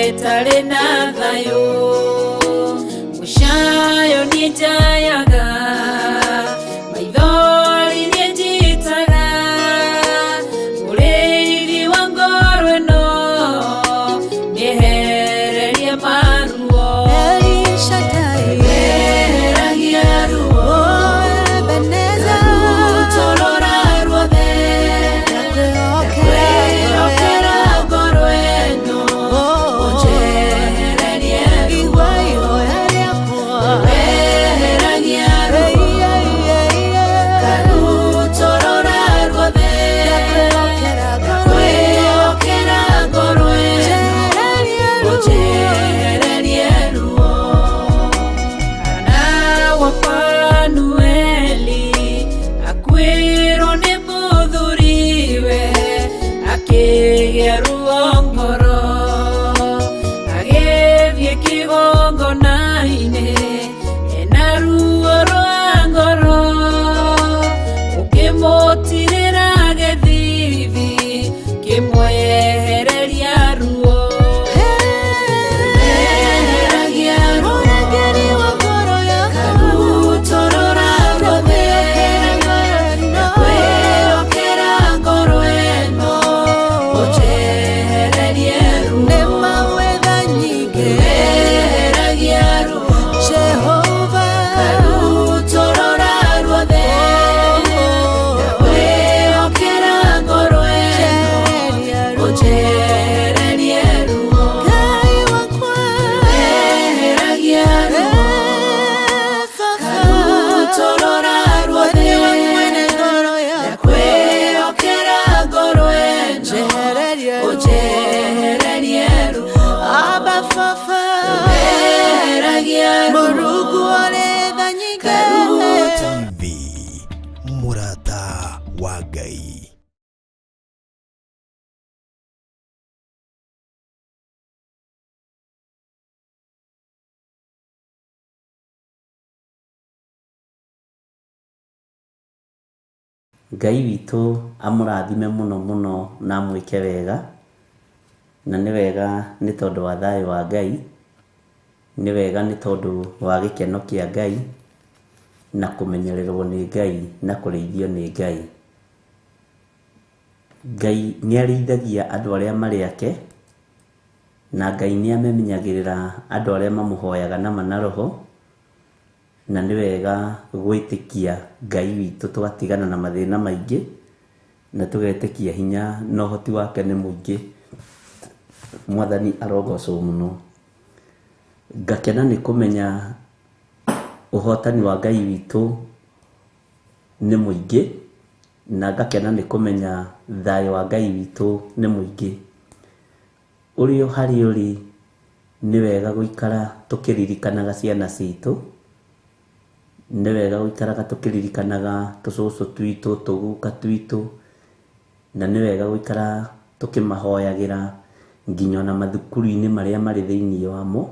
ĩtarĩ na thayũ mũcayo niĩ njayaga maithori niĩ njitaga mũrĩithi wa ngoro ĩno nĩehererie maruo weheragia ruo rutorora ruothe ndakwĩhokera ngoro ĩno ũnjehererie ruo weheragia ruo karutorora ruothe ndakwĩhokera ngoro ĩno ũnjehererie ruo Hana wa Panueli akwĩrwo nĩ mũthuriwe akĩgĩa ruo ngoro agĩthiĩ kĩgongona-inĩ ena ruo rwa ngoro ũkĩmũtirĩra gĩthithi kĩmwehereria ruo weheragia ruo karutorora ruothe ndakwĩhokera ngoro ĩno ũnjehererie ruo weheragia ruo karutorora ruothe ndakwĩhokera ngoro ĩno ũnjehererie ruo weheragia ruo karutorora ruothe ndakwĩhokera ngoro ĩno ũnjehererie ruo weheragia ruo TV Murata wa Ngai. Ngai witũ amũrathime mũno mũno na amwĩke wega, na nĩ wega nĩ tondũ wa thayũ wa Ngai, nĩ wega nĩ tondũ wa gĩkeno kĩa Ngai na kũmenyererwo nĩ Ngai na kũrĩithio nĩ Ngai. Ngai nĩ arĩithagia andũ arĩa marĩ ake, na Ngai nĩ amenyagĩrĩra andũ arĩa mamũhoyaga na na roho, na nĩ wega gwĩtĩkia Ngai witũ tũgatigana na mathĩna maingĩ na tũgetĩkia hinya na ũhoti wake nĩ mũingĩ. Mwathani arogocwo mũno. Ngakena nĩ kũmenya ũhotani wa Ngai witũ nĩ mũingĩ, na ngakena nĩ kũmenya thayũ wa Ngai witũ nĩ mũingĩ. Ũrĩ o harĩ ũrĩ nĩ wega gũikara tũkĩririkanaga ciana citũ, nĩ wega gũikaraga tũkĩririkanaga tũcũcũ twitũ, tũguka twitũ, na nĩ wega gũikara tũkĩmahoyagĩra nginya na mathukuru-inĩ marĩa marĩ thĩinĩ wamo,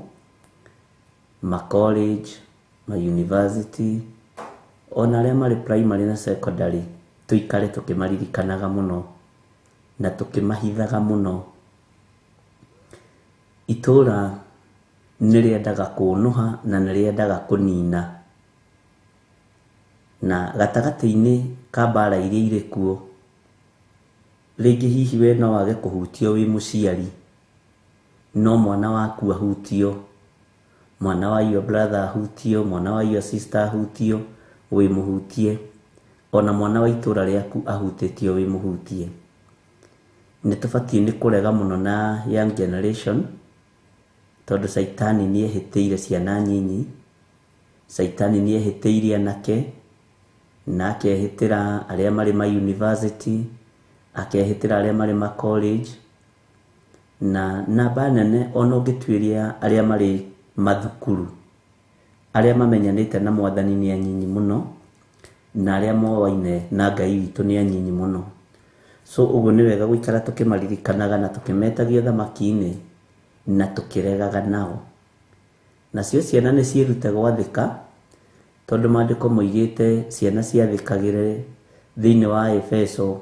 ma college, ma university, ona arĩa marĩ primary na secondary, tũikare tũkĩmaririkanaga mũno na tũkĩmahithaga mũno. Itũra nĩ rĩendaga kũnũha na nĩ rĩendaga kũnina, na gatagatĩ-inĩ ka mbara iria irĩ kuo, rĩngĩ hihi we no wage kũhutio wĩ mũciari, no mwana waku ahutio, mwana wa your brother ahutio, mwana wa your sister ahutio wĩ mũhutie, ona mwana wa itũra rĩaku ahutĩtio wĩ mũhutie. Nĩ tũbatiĩ nĩ kũrega mũno na young generation, tondũ Saitani nĩ ehĩtĩire ciana nyinyi, Saitani nĩ ehĩtĩire anake, na akehĩtĩra arĩa marĩ ma university, akehĩtĩra arĩa marĩ ma college, na namba nene ona ũngĩtuĩria arĩa marĩ mathukuru, arĩa mamenyanĩte na Mwathani nĩ anyinyi mũno, na arĩa moaine na Ngai witũ nĩ anyinyi mũno. So ũguo nĩ wega gũikara tũkĩmaririkanaga na tũkĩmetagia thamaki-inĩ na tũkĩregaga nao. Nacio ciana nĩ ciĩrute gwathĩka, tondũ maandĩko moigĩte ciana ciathĩkagĩre thĩinĩ wa Efeso,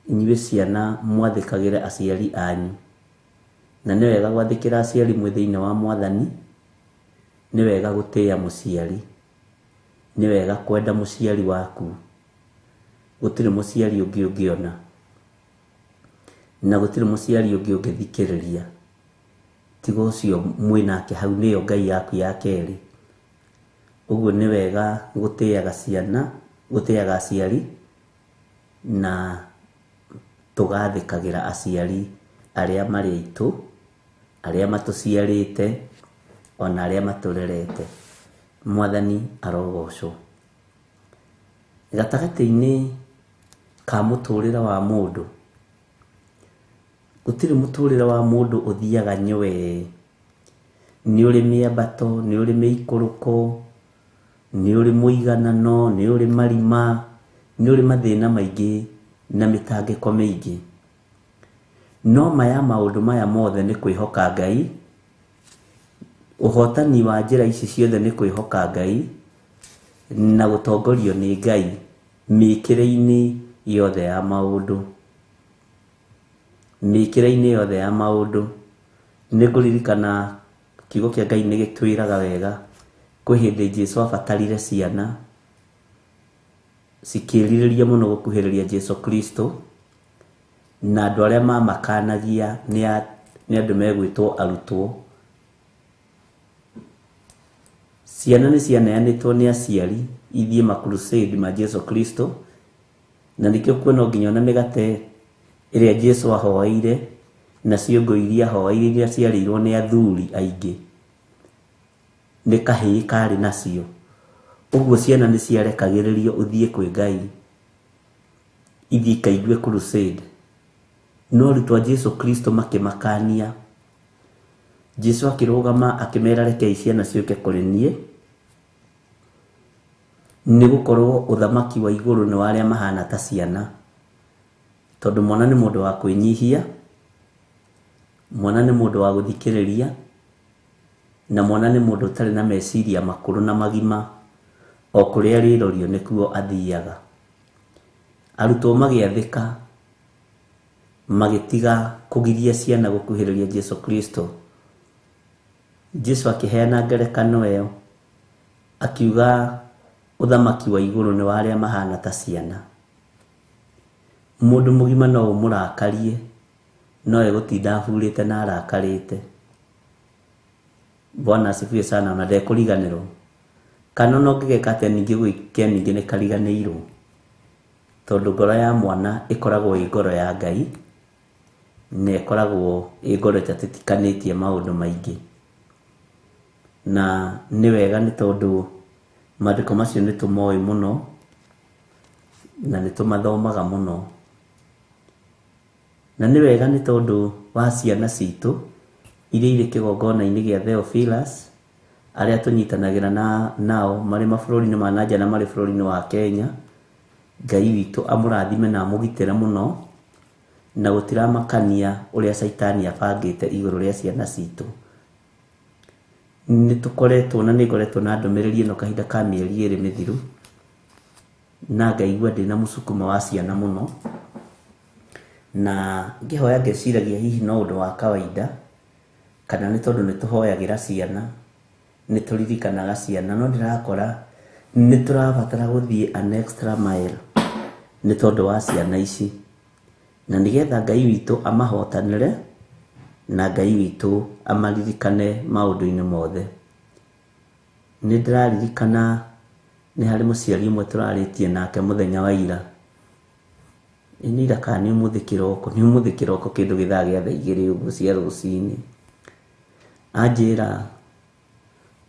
inyuĩ ciana mwathĩkagĩre aciari anyu. na nĩ wega gwathĩkĩra aciari mwĩ thĩinĩ wa Mwathani, nĩ wega gũtĩĩa mũciari, nĩ wega kwenda mũciari waku. Gũtirĩ mũciari ũngĩ ũngĩona, na gũtirĩ mũciari ũngĩ ũngĩthikĩrĩria tiga ũcio mwĩ nake hau, nĩyo Ngai yaku ya kerĩ. Ũguo nĩ wega gũtĩaga ciana, gũtĩaga aciari, na tũgathĩkagĩra aciari arĩa marĩ aitũ, arĩa matũciarĩte, ona arĩa matũrerete. Mwathani arogocwo. Gatagatĩ-inĩ ka mũtũrĩre wa mũndũ, gũtirĩ mũtũrĩre wa mũndũ ũthiaga nywe. Nĩ ũrĩ mĩambato, nĩ ũrĩ mĩikũrũko, nĩ ũrĩ mũiganano, nĩ ũrĩ marima, nĩ ũrĩ mathĩna maingĩ na mĩtangĩko mĩingĩ. No maya maũndũ maya mothe nĩ kwĩhoka Ngai. Ũhotani wa njĩra ici ciothe nĩ kwĩhoka Ngai na gũtongorio nĩ Ngai mĩkĩre-inĩ yothe ya maũndũ. Mĩkĩre-inĩ yothe ya maũndũ. Nĩ ngũririkana kiugo kĩa Ngai nĩ gĩtwĩraga wega kwĩ hĩndĩ Jesũ abatarire ciana cikĩrirĩria mũno gũkuhĩrĩria Jesũ Kristo, na andũ arĩa mamakanagia nĩ andũ megwĩtwo arutwo. Ciana nĩ cianeanĩtwo nĩ aciari ithiĩ makrusade ma Jesũ Kristo, na nĩkĩo kuona nginya na mĩgate ĩrĩa Jesũ ahoeire na ciongo iria ahoeire iria ciarĩirwo nĩ athuri aingĩ nĩ kahĩĩ karĩ nacio. Ũguo ciana nĩ ciarekagĩrĩrio ũthiĩ kwĩ Ngai, ithiĩ ikaigue crusade. No arutwo a Jesũ Kristo makĩmakania. Jesũ akĩrũgama akĩmera rekei ciana ciũke kũrĩ niĩ, nĩ gũkorwo ũthamaki wa igũrũ nĩ wa arĩa mahana ta ciana. Tondũ mwana nĩ mũndũ wa kwĩnyihia, mwana nĩ mũndũ wa gũthikĩrĩria, na mwana nĩ mũndũ ũtarĩ na meciria makũrũ na magima, o kũrĩa rĩrorio nĩkuo athiaga. Arutwo magĩathĩka, magĩtiga kũgiria ciana gũkuhĩrĩria Jesũ Kristo. Jesũ akĩheana ngerekano ĩyo akiuga ũthamaki wa igũrũ nĩ wa arĩa mahana ta ciana. Mũndũ mũgima no ũmũrakarie, no egũtinda ahurĩte na arakarĩte. Bwana asifiwe sana, na ndekũriganĩrwo. Kana no ngĩgeka atĩa ningĩ gwĩke ningĩ nĩ kariganĩirwo. Tondũ ngoro ya mwana ĩkoragwo ĩ ngoro ya Ngai, na ĩkoragwo ĩ ngoro ĩtatĩkanĩtie maũndũ maingĩ. Na nĩ wega nĩ tondũ maandĩko macio nĩ tũmoĩ mũno na nĩ tũmathomaga mũno. Na nĩ wega nĩ tondũ wa ciana citũ iria irĩ kĩgongona-inĩ gĩa Theophilus, arĩa tũnyitanagĩra nao marĩ mabũrũri-inĩ ma nanja na marĩ bũrũri-inĩ wa Kenya. Ngai witũ amũrathime na amũgitĩre mũno, na gũtiramakania ũrĩa Saitani abangĩte igũrũ rĩa ciana citũ. Nĩ tũkoretwo na nĩ ngoretwo na ndũmĩrĩri ĩno kahinda ka mĩeri ĩrĩ mĩthiru, na ngaigua ndĩna mũcukumo wa ciana mũno, na ngĩhoya ngeciragia hihi no ũndũ wa kawaida, kana nĩ tondũ nĩ tũhoyagĩra ciana, nĩ tũririkanaga ciana, no ndĩrakora nĩ tũrabatara gũthiĩ an extra mile nĩ tondũ wa ciana ici, na nĩgetha Ngai witũ amahotanĩre na Ngai witũ amaririkane maũndũ-inĩ mothe. Nĩ ndĩraririkana nĩ harĩ mũciari ũmwe tũrarĩtie nake mũthenya wa ira. Nĩ ira kana nĩ ũmũthĩ kĩroko kĩndũ gĩthaa gĩa thaa 2 ũguo cia rũcinĩ. Anjĩra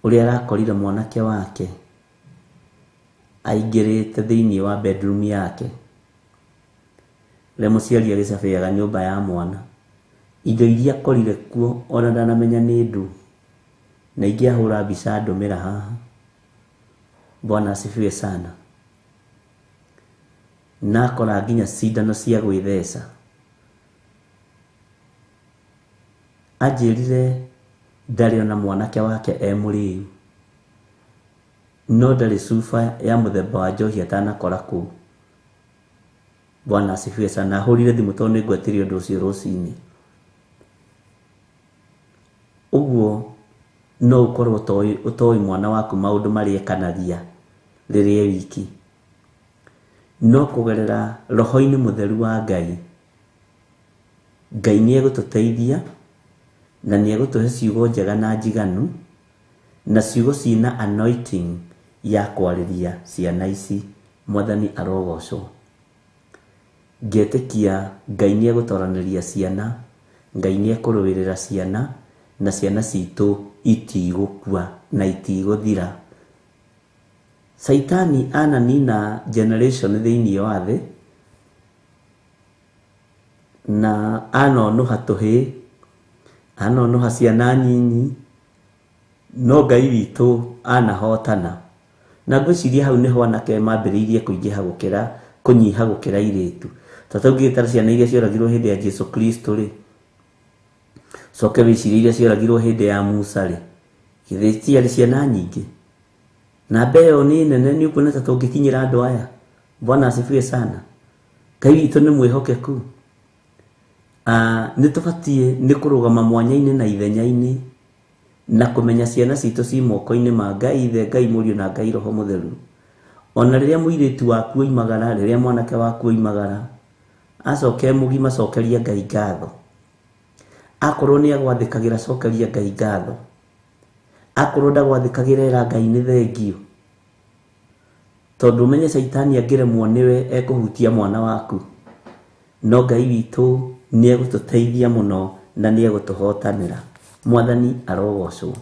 ũrĩa arakorire mwanake wake aingĩrĩte thĩinĩ wa bedroom yake, rĩrĩa mũciari agĩcabĩaga nyũmba ya mwana. Indo iria akorire kuo ona ndanamenya nĩ ndu, na ingĩ ahũra mbica ndũmĩra haha. Bwana asifiwe sana. Na akora nginya cindano cia gwĩtheca. Anjĩrire ndarĩ ona mwanake wake mũrĩu, no ndarĩ cuba ya mũthemba wa njohi atanakora kũu. Bwana asifiwe sana. Ahũrire thimũ tondũ nĩngwetirie ũndũ ũcio rũcinĩ. Ũguo no ukorwo ũtoĩ mwana waku maũndũ marĩa ekanagia rĩrĩa wiki. No kũgerera roho-inĩ mũtheru wa Ngai, Ngai nĩ egũtũteithia na nĩ egũtũhe ciugo njega na njiganu na ciugo ciĩna anointing ya kwarĩria ciana ici. Mwathani arogocwo. Ngetĩkia Ngai nĩ egũtoranĩria ciana, Ngai nĩ ekũrũĩrĩra ciana, na ciana citũ itigũkua na itigũthira. Saitani ananina generation thĩinĩ wa thĩ na anonoha tũhĩ, anonoha ciana nyinyi, no Ngai witũ anahotana. Na ngwĩciria hau nĩho anake mambĩrĩirie kũnyiha gũkĩra airĩtu. Tondũ ũngĩtara ciana iria cioragirwo hĩndĩ ya Jesu Kristo rĩ, coke wĩcirie iria cioragirwo hĩndĩ ya Musa rĩ, githĩ ciarĩ ciana nyingĩ? Namba ĩyo nĩ nene, nĩ ũkuona ta tũngĩkinyĩra andũ aya. Bwana asifiwe sana. Ngai witũ nĩ mwĩhokeku. Nĩ tũbatiĩ nĩ kũrũgama mwanya-inĩ na ithenya-inĩ na kũmenya ciana citũ ci moko-inĩ ma Ngai Ithe, Ngai Mũriũ na Ngai Roho Mũtheru. Ona rĩrĩa mũirĩtu waku oimagara, rĩrĩa mwanake waku oimagara, acoke mũgima, cokeria Ngai ngatho. Akorwo nĩ agwathĩkagĩra, cokeria Ngai ngatho. Akorwo ndagwathĩkagĩra, era Ngai nĩ thengio. Tondũ ũmenye Saitani angĩremwo nĩwe ekũhutia mwana waku, no Ngai witũ nĩ egũtũteithia mũno na nĩ egũtũhotanĩra. Mwathani arogocwo.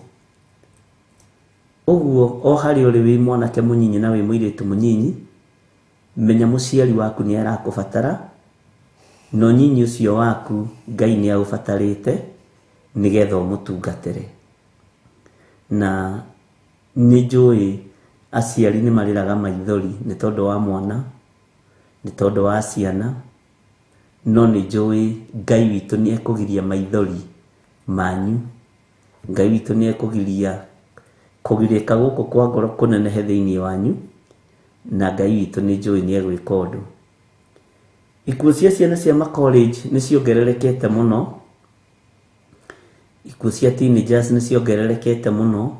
Ũguo o harĩ ũrĩ wĩ mwanake mũnyinyi na wĩ mũirĩtu mũnyinyi, menya mũciari waku nĩ arakũbatara, no nyinyi ũcio waku Ngai nĩ agũbatarĩte nĩgetha ũmũtungatĩre. Na nĩ njũĩ aciari nĩ marĩraga maithori nĩ tondũ wa mwana, nĩ tondũ wa ciana, no nĩ njũĩ Ngai witũ nĩ ekũgiria maithori manyu. Ngai witũ nĩ ekũgiria kũgirĩka gũkũ kwa ngoro kũnenehe thĩinĩ wanyu, na Ngai witũ nĩ njũĩ nĩ egwĩka ũndũ. Ikuũ cia ciana cia college nĩ ciongererekete mũno. Ikuũ cia teenagers nĩ ciongererekete mũno,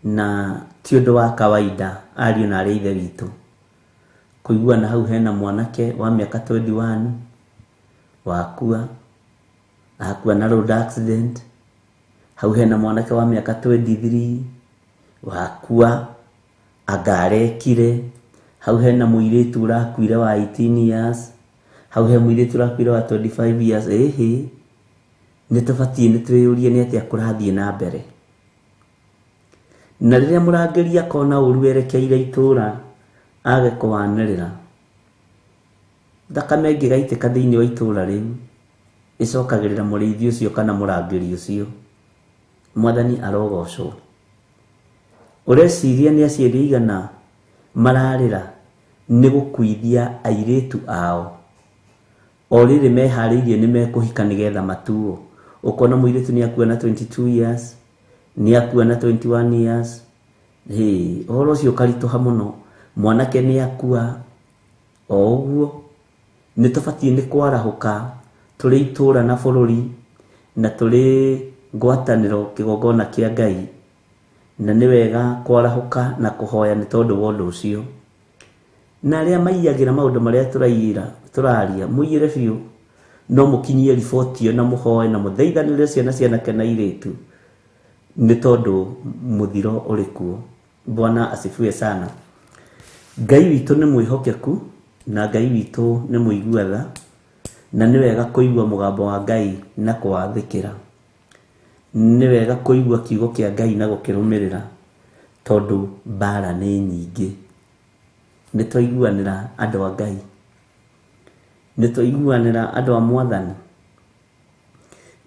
na ti ũndũ wa kawaida ariũ na arĩa ithe witũ. Kũiguana hau hena mwanake wa mĩaka 21 wakua, akua na road accident. Hau hena mwanake wa mĩaka 23 wakua, angarekire. Hau hena mũirĩtu ũrakuire wa 18 years. Hau he mũirĩtu ũrakuire wa 25 years. Nĩ tũbatiĩ nĩ twĩyũrie nĩ atĩa kũrathiĩ na mbere. Na rĩrĩa mũrangĩri akona ũru erekeire itũũra age kũwanĩrĩra, thakame ĩngĩgaitĩka thĩinĩ wa itũũra rĩu ĩcokagĩrĩra mũrĩithi ũcio kana mũrangĩri ũcio. Mwathani arogocwo. Ũreciria nĩ aciari aigana mararĩra nĩ gũkuithia airĩtu ao, o rĩrĩ meharĩirie nĩ mekũhika nĩgetha matuo. Ũkona mũirĩtu nĩ akua na 22 years, nĩ akua na 21 years. Ũhoro ũcio ũkaritũha mũno. Mwanake nĩ akua o ũguo. Nĩ tũbatiĩ nĩ kwarahũka tũrĩ itũũra na bũrũri na tũrĩ ngwatanĩro kĩgongona kĩa Ngai, na nĩ wega kwarahũka na kũhoya nĩ tondũ wa ũndũ ũcio. Na arĩa maiyagĩra maũndũ marĩa tũraria, mũiyĩre biũ, no mũkinyie riboti ĩyo na mũhoe na mũthaithanĩre ciana cianake na airĩtu, nĩ tondũ mũthiro ũrĩ kuo. Bwana asifiwe sana. Ngai witũ nĩ mwĩhokeku na Ngai witũ nĩ mũigua tha, na nĩ wega kũigua mũgambo wa Ngai na kũwathĩkĩra. Nĩ wega kũigua kiugo kĩa Ngai na gũkĩrũmĩrĩra, tondũ mbara nĩ nyingĩ. Nĩ twaiguanĩra andũ a Ngai, nĩ twaiguanĩra andũ a Mwathani,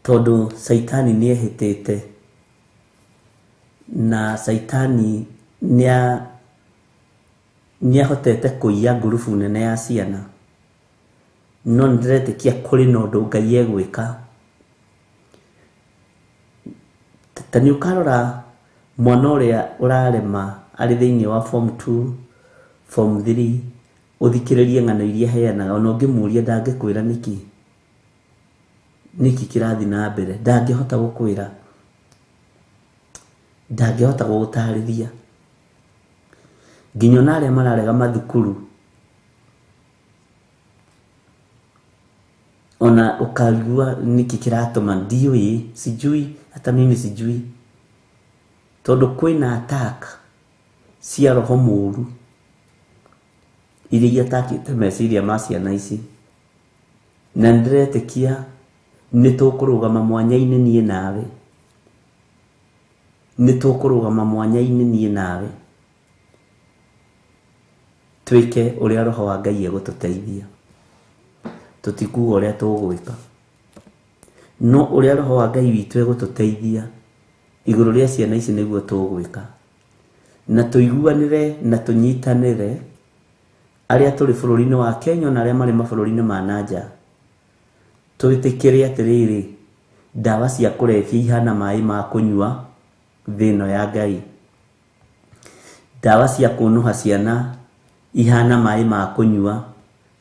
tondũ Saitani nĩ ehĩtĩte, na Saitani nĩ ahotete kũiya ngurubu nene ya ciana. No nĩ ndĩretĩkia kũrĩ na ũndũ Ngai egwĩka. Ta nĩ ũkarora mwana ũrĩa ũrarema arĩ thĩinĩ wa form 2, form 3, ũthikĩrĩrie ng'ano iria heanaga, ona ũngĩmũria ndangĩkwĩra nĩkĩ. niki kirathi na mbere ndangihota gukwira ndangihota gugutariria nginya na aria mararega mathukuru ona ukalua niki kiratuma ndiui sijui hata mimi sijui tondu kwina attack cia roho mũru iria atakite meciria ma ciana ici na ndiretekia nitukurugama mwanya-ini nie nawe nitukurugama mwanya-ini nie nawe twike uria roho wa Ngai egututeithia tutikuga uria tugwika no uria roho wa Ngai witu egututeithia iguru ria ciana ici niguo tugwika na tuiguanire na tunyitanire aria turi bururi-ini wa Kenya na aria mari mabũrũri-ini ma nanja twitikire atiriri ndawa cia kurebia ihana mai ma kunyua thino ya Ngai ndawa cia kunuha ciana ihana mai ma kunyua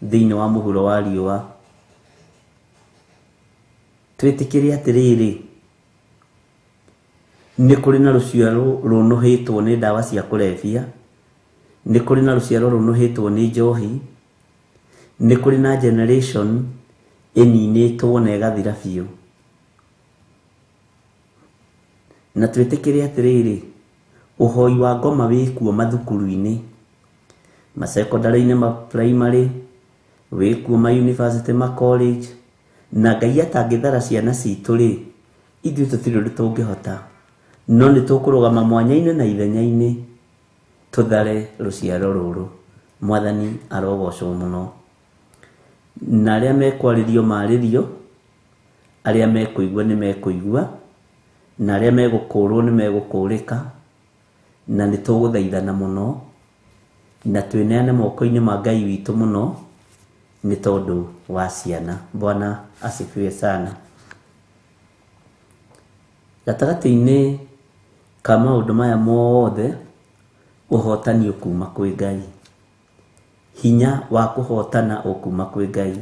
thini wa muhuro wa riũa twitikire atiriri ni kuri na ruciaro runuhitwo ni ndawa cia kurebia ni kuri na ruciaro runuhitwo ni njohi ni kuri na generation eninitwo na igathira biũ na twitikire atiriri uhoi wa ngoma wikuo mathukuru-ini ma secondary-ini ma primary wikuo ma university ma college na Ngai atangithara ciana citu ri ithuĩ tũtirĩ ũndũ tũngĩhota no nĩ tũkũrũgama mwanya-inĩ na ithenya-inĩ tũthare rũciaro rũrũ mwathani arogocwo mũno na arĩa mekwarĩrio marĩrio arĩa mekũigua nĩ mekũigua na arĩa megũkũrwo nĩ megũkũrĩka na nĩ tũgũthaithana mũno na twĩneane moko-inĩ ma Ngai witũ mũno nĩ tondũ wa ciana. Bwana asifiwe sana. Gatagatĩ-inĩ ka maũndũ maya mothe ũhotani ũkuma kwĩ Ngai, hinya wa kũhotana ũkuma kwĩ Ngai,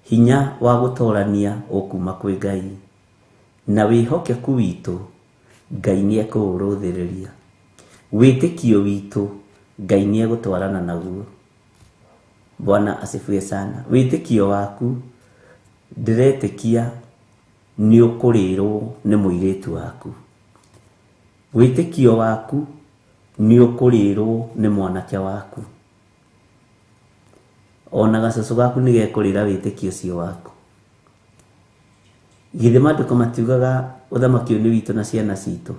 hinya wa gũtorania ũkuma kwĩ Ngai, na wĩhokeku witũ Ngai nĩ ekũũrũthĩrĩria, wĩtĩkio witũ Ngai nĩ egũtwarana naguo. Bwana asifiwe sana. Wĩtĩkio waku ndiretĩkia nĩ ũkũrĩrwo nĩ mũirĩtu waku, wĩtĩkio waku nĩ ũkũrĩrwo nĩ mwanake waku, ona gacucu gaku nĩ gekũrĩra wĩtĩkio ũcio waku. Githĩ maandĩko matiugaga ũthamaki ũyũ nĩ witũ na ciana citũ?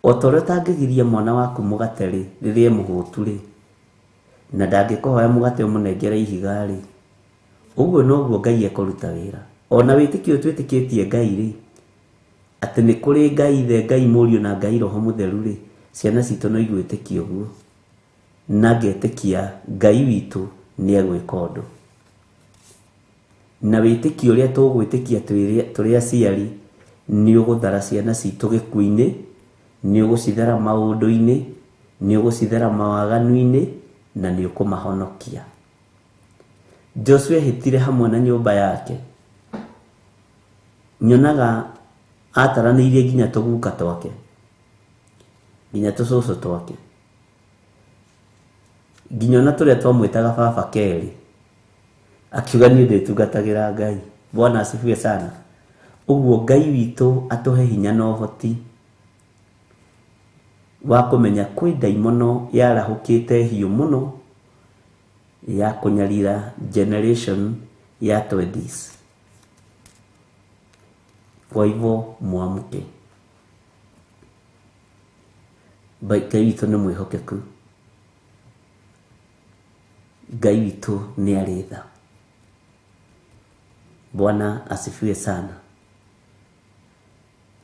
O ta ũrĩa ũtangĩgiria mwana waku mũgate rĩ rĩrĩa mũhũtu rĩ na ndangĩkũhoya mũgate ũmũnengere ihiga rĩ, ũguo noguo Ngai ekũruta wĩra. Ona wĩtĩkio twĩtĩkĩtie Ngai rĩ atĩ nĩ kũrĩ Ngai Ithe, Ngai Mũriũ na Ngai Roho Mũtheru rĩ, ciana citũ no igwĩtĩkia ũguo na ngetĩkia Ngai witũ nĩ egwĩka ũndũ. Na wĩtĩkio ũrĩa tũgwĩtĩkia tũrĩ aciari nĩ ũgũthara ciana citũ gĩkuũ-inĩ, nĩ ũgũcithara maũndũ-inĩ, nĩ ũgũcithara mawaganu-inĩ na nĩ ũkũmahonokia. Joshua ehĩtire hamwe na nyũmba yake, nyonaga ataranĩirie nginya tũguka twake, nginya tũcũcũ twake, nginya ona tũrĩa twamwĩtaga baba Kerĩ, akiuga niĩ ndĩtungatagĩra Ngai. Bwana asifiwe sana. Ũguo Ngai witũ atũhe hinya na ũhoti wa kũmenya kwĩ ndaimono yarahũkĩte hiũ mũno ya kũnyarira generation ya 20s. Kwa hivyo muamke. Ngai witũ nĩ mwĩhokeku, Ngai witũ nĩ arĩ tha. Bwana asifiwe sana.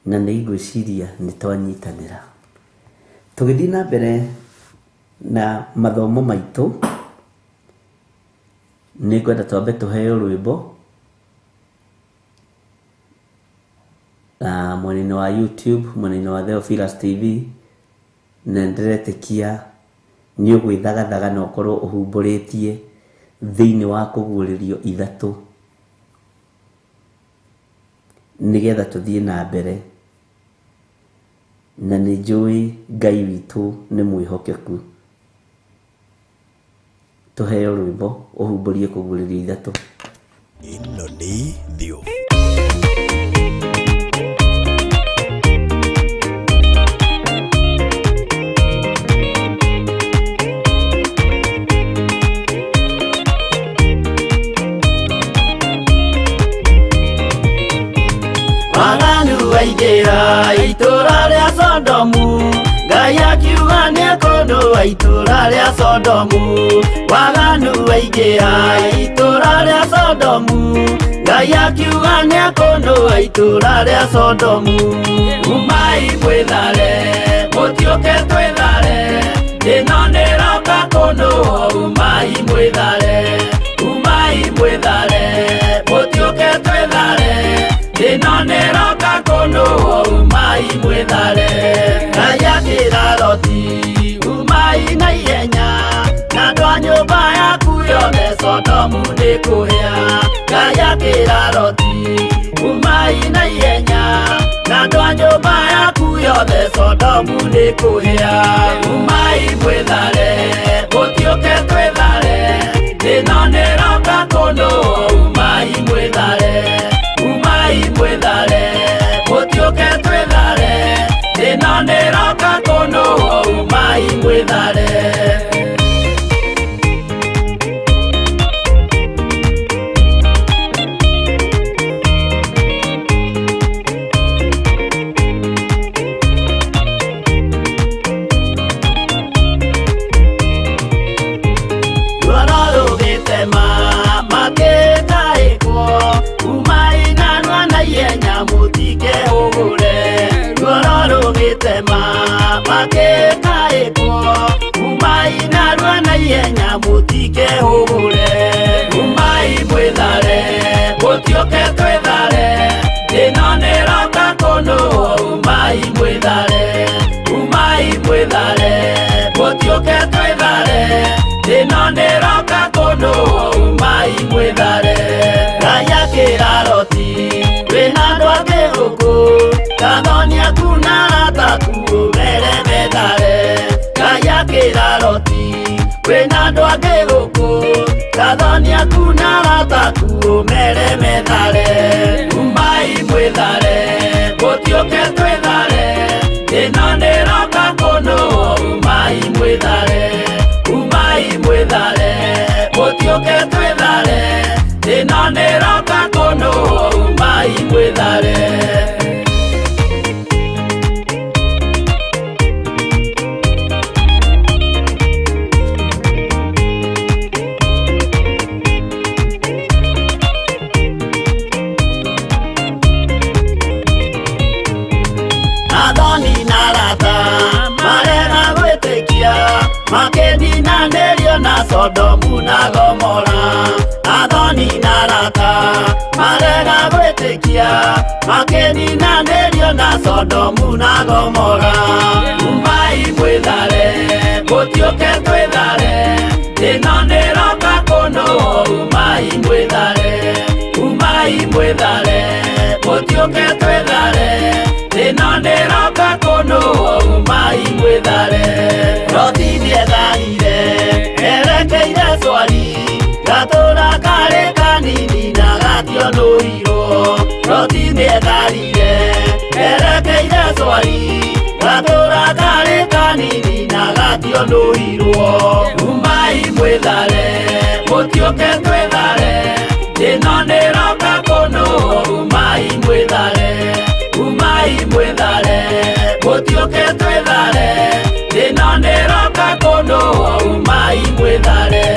Na nĩ ngwĩciria nĩ twanyitanĩra tũgĩthiĩ na mbere na mathomo maitũ. Nĩ ngwenda twambe tũheo rwĩmbo mwena-inĩ wa YouTube, mwena-inĩ wa Theophilus TV, na ndiretĩkia nĩ ũgwĩthagathaga na ũkorwo ũhumbũrĩtie thĩinĩ wa kũguũrĩrio ithatũ. nigetha tuthie na mbere, na nĩ njũĩ Ngai witũ nĩ mwĩhokeku. Tuheo rwĩmbo ũhumbũrie kũgurĩria ithatũ. Ĩno nĩ Thiof. Waganu waingĩra itũra rĩa Sodomu, Ngai akiuga nĩekũndũa itũra rĩa Sodomu. Waganu waingĩra itũra rĩa Sodomu, Ngai akiuga nĩekũndũa itũra rĩa Sodomu. Umai mwĩthare, mũtiũke twĩthare, ĩno nĩroka kũndũa. Umai mwĩthare, umai mwĩthare, mũtiũke twĩthare, ĩno nĩroka kũndũa. Umai mwĩthare. Ngai akĩra Loti, umai na ihenya, na andũ a nyũmba yaku yothe Sodomu nĩkũhĩa. Ngai akĩra Loti, umai na ihenya, na andũ a nyũmba yaku yothe Sodomu nĩkũhĩa. Umai mwĩthare, mũtiũke twĩthare, ĩno nĩroka kũndũa. Umai mwĩthare, umai mwĩthare, mũtiũke twĩthare, ĩno nĩroka kũndũa. Umai mwĩthare. Umai mwĩthare, mũtiũke twĩthare, ĩno nĩroka kũndũa. Umai mwĩthare, umai mwĩthare, mũtiũke twĩthare, ĩno nĩroka kũndũa. Umai mwĩthare. Ngai akĩra Loti, wĩna andũ angĩ gũkũ, Gathoni aku na arataku ũmere methare. Ngai akĩra Loti, wĩna andũ angĩ gũkũ, Gathoni aku na arataku ũmere methare. Umai mwĩthare, mũtiũke twĩthare, ĩno nĩroka kũndũa. Umai mwĩthare, umai mwĩthare, mũtiũke twĩthare, ĩno nĩroka kũndũa. Umai mwĩthare. Gathoni na arata marega gwĩtĩkia, makĩninanĩrio na Sodomu na Gomora. Gathoni na arata marega gwĩtĩkia, makĩninanĩrio na Sodomu na Gomora. Umai mwĩthare, mũtiũke twĩthare, ĩno nĩroka kũndũa. Umai mwĩthare, umai mwĩthare, mũtiũke twĩthare, ĩno nĩroka kũndũa. Umai mwĩthare. Loti nĩetharire, erekeire Zoari, gatũra karĩ kanini na gationũirwo. Loti nĩetharire, erekeire Zoari, gatũra karĩ kanini na gationũirwo. Umai mwĩthare, mũtiũke twĩthare, ĩno nĩroka kũndũa. Umai mwĩthare, umai mwĩthare, mũtiũke twĩthare, ĩno nĩroka kũndũa. Umai mwĩthare.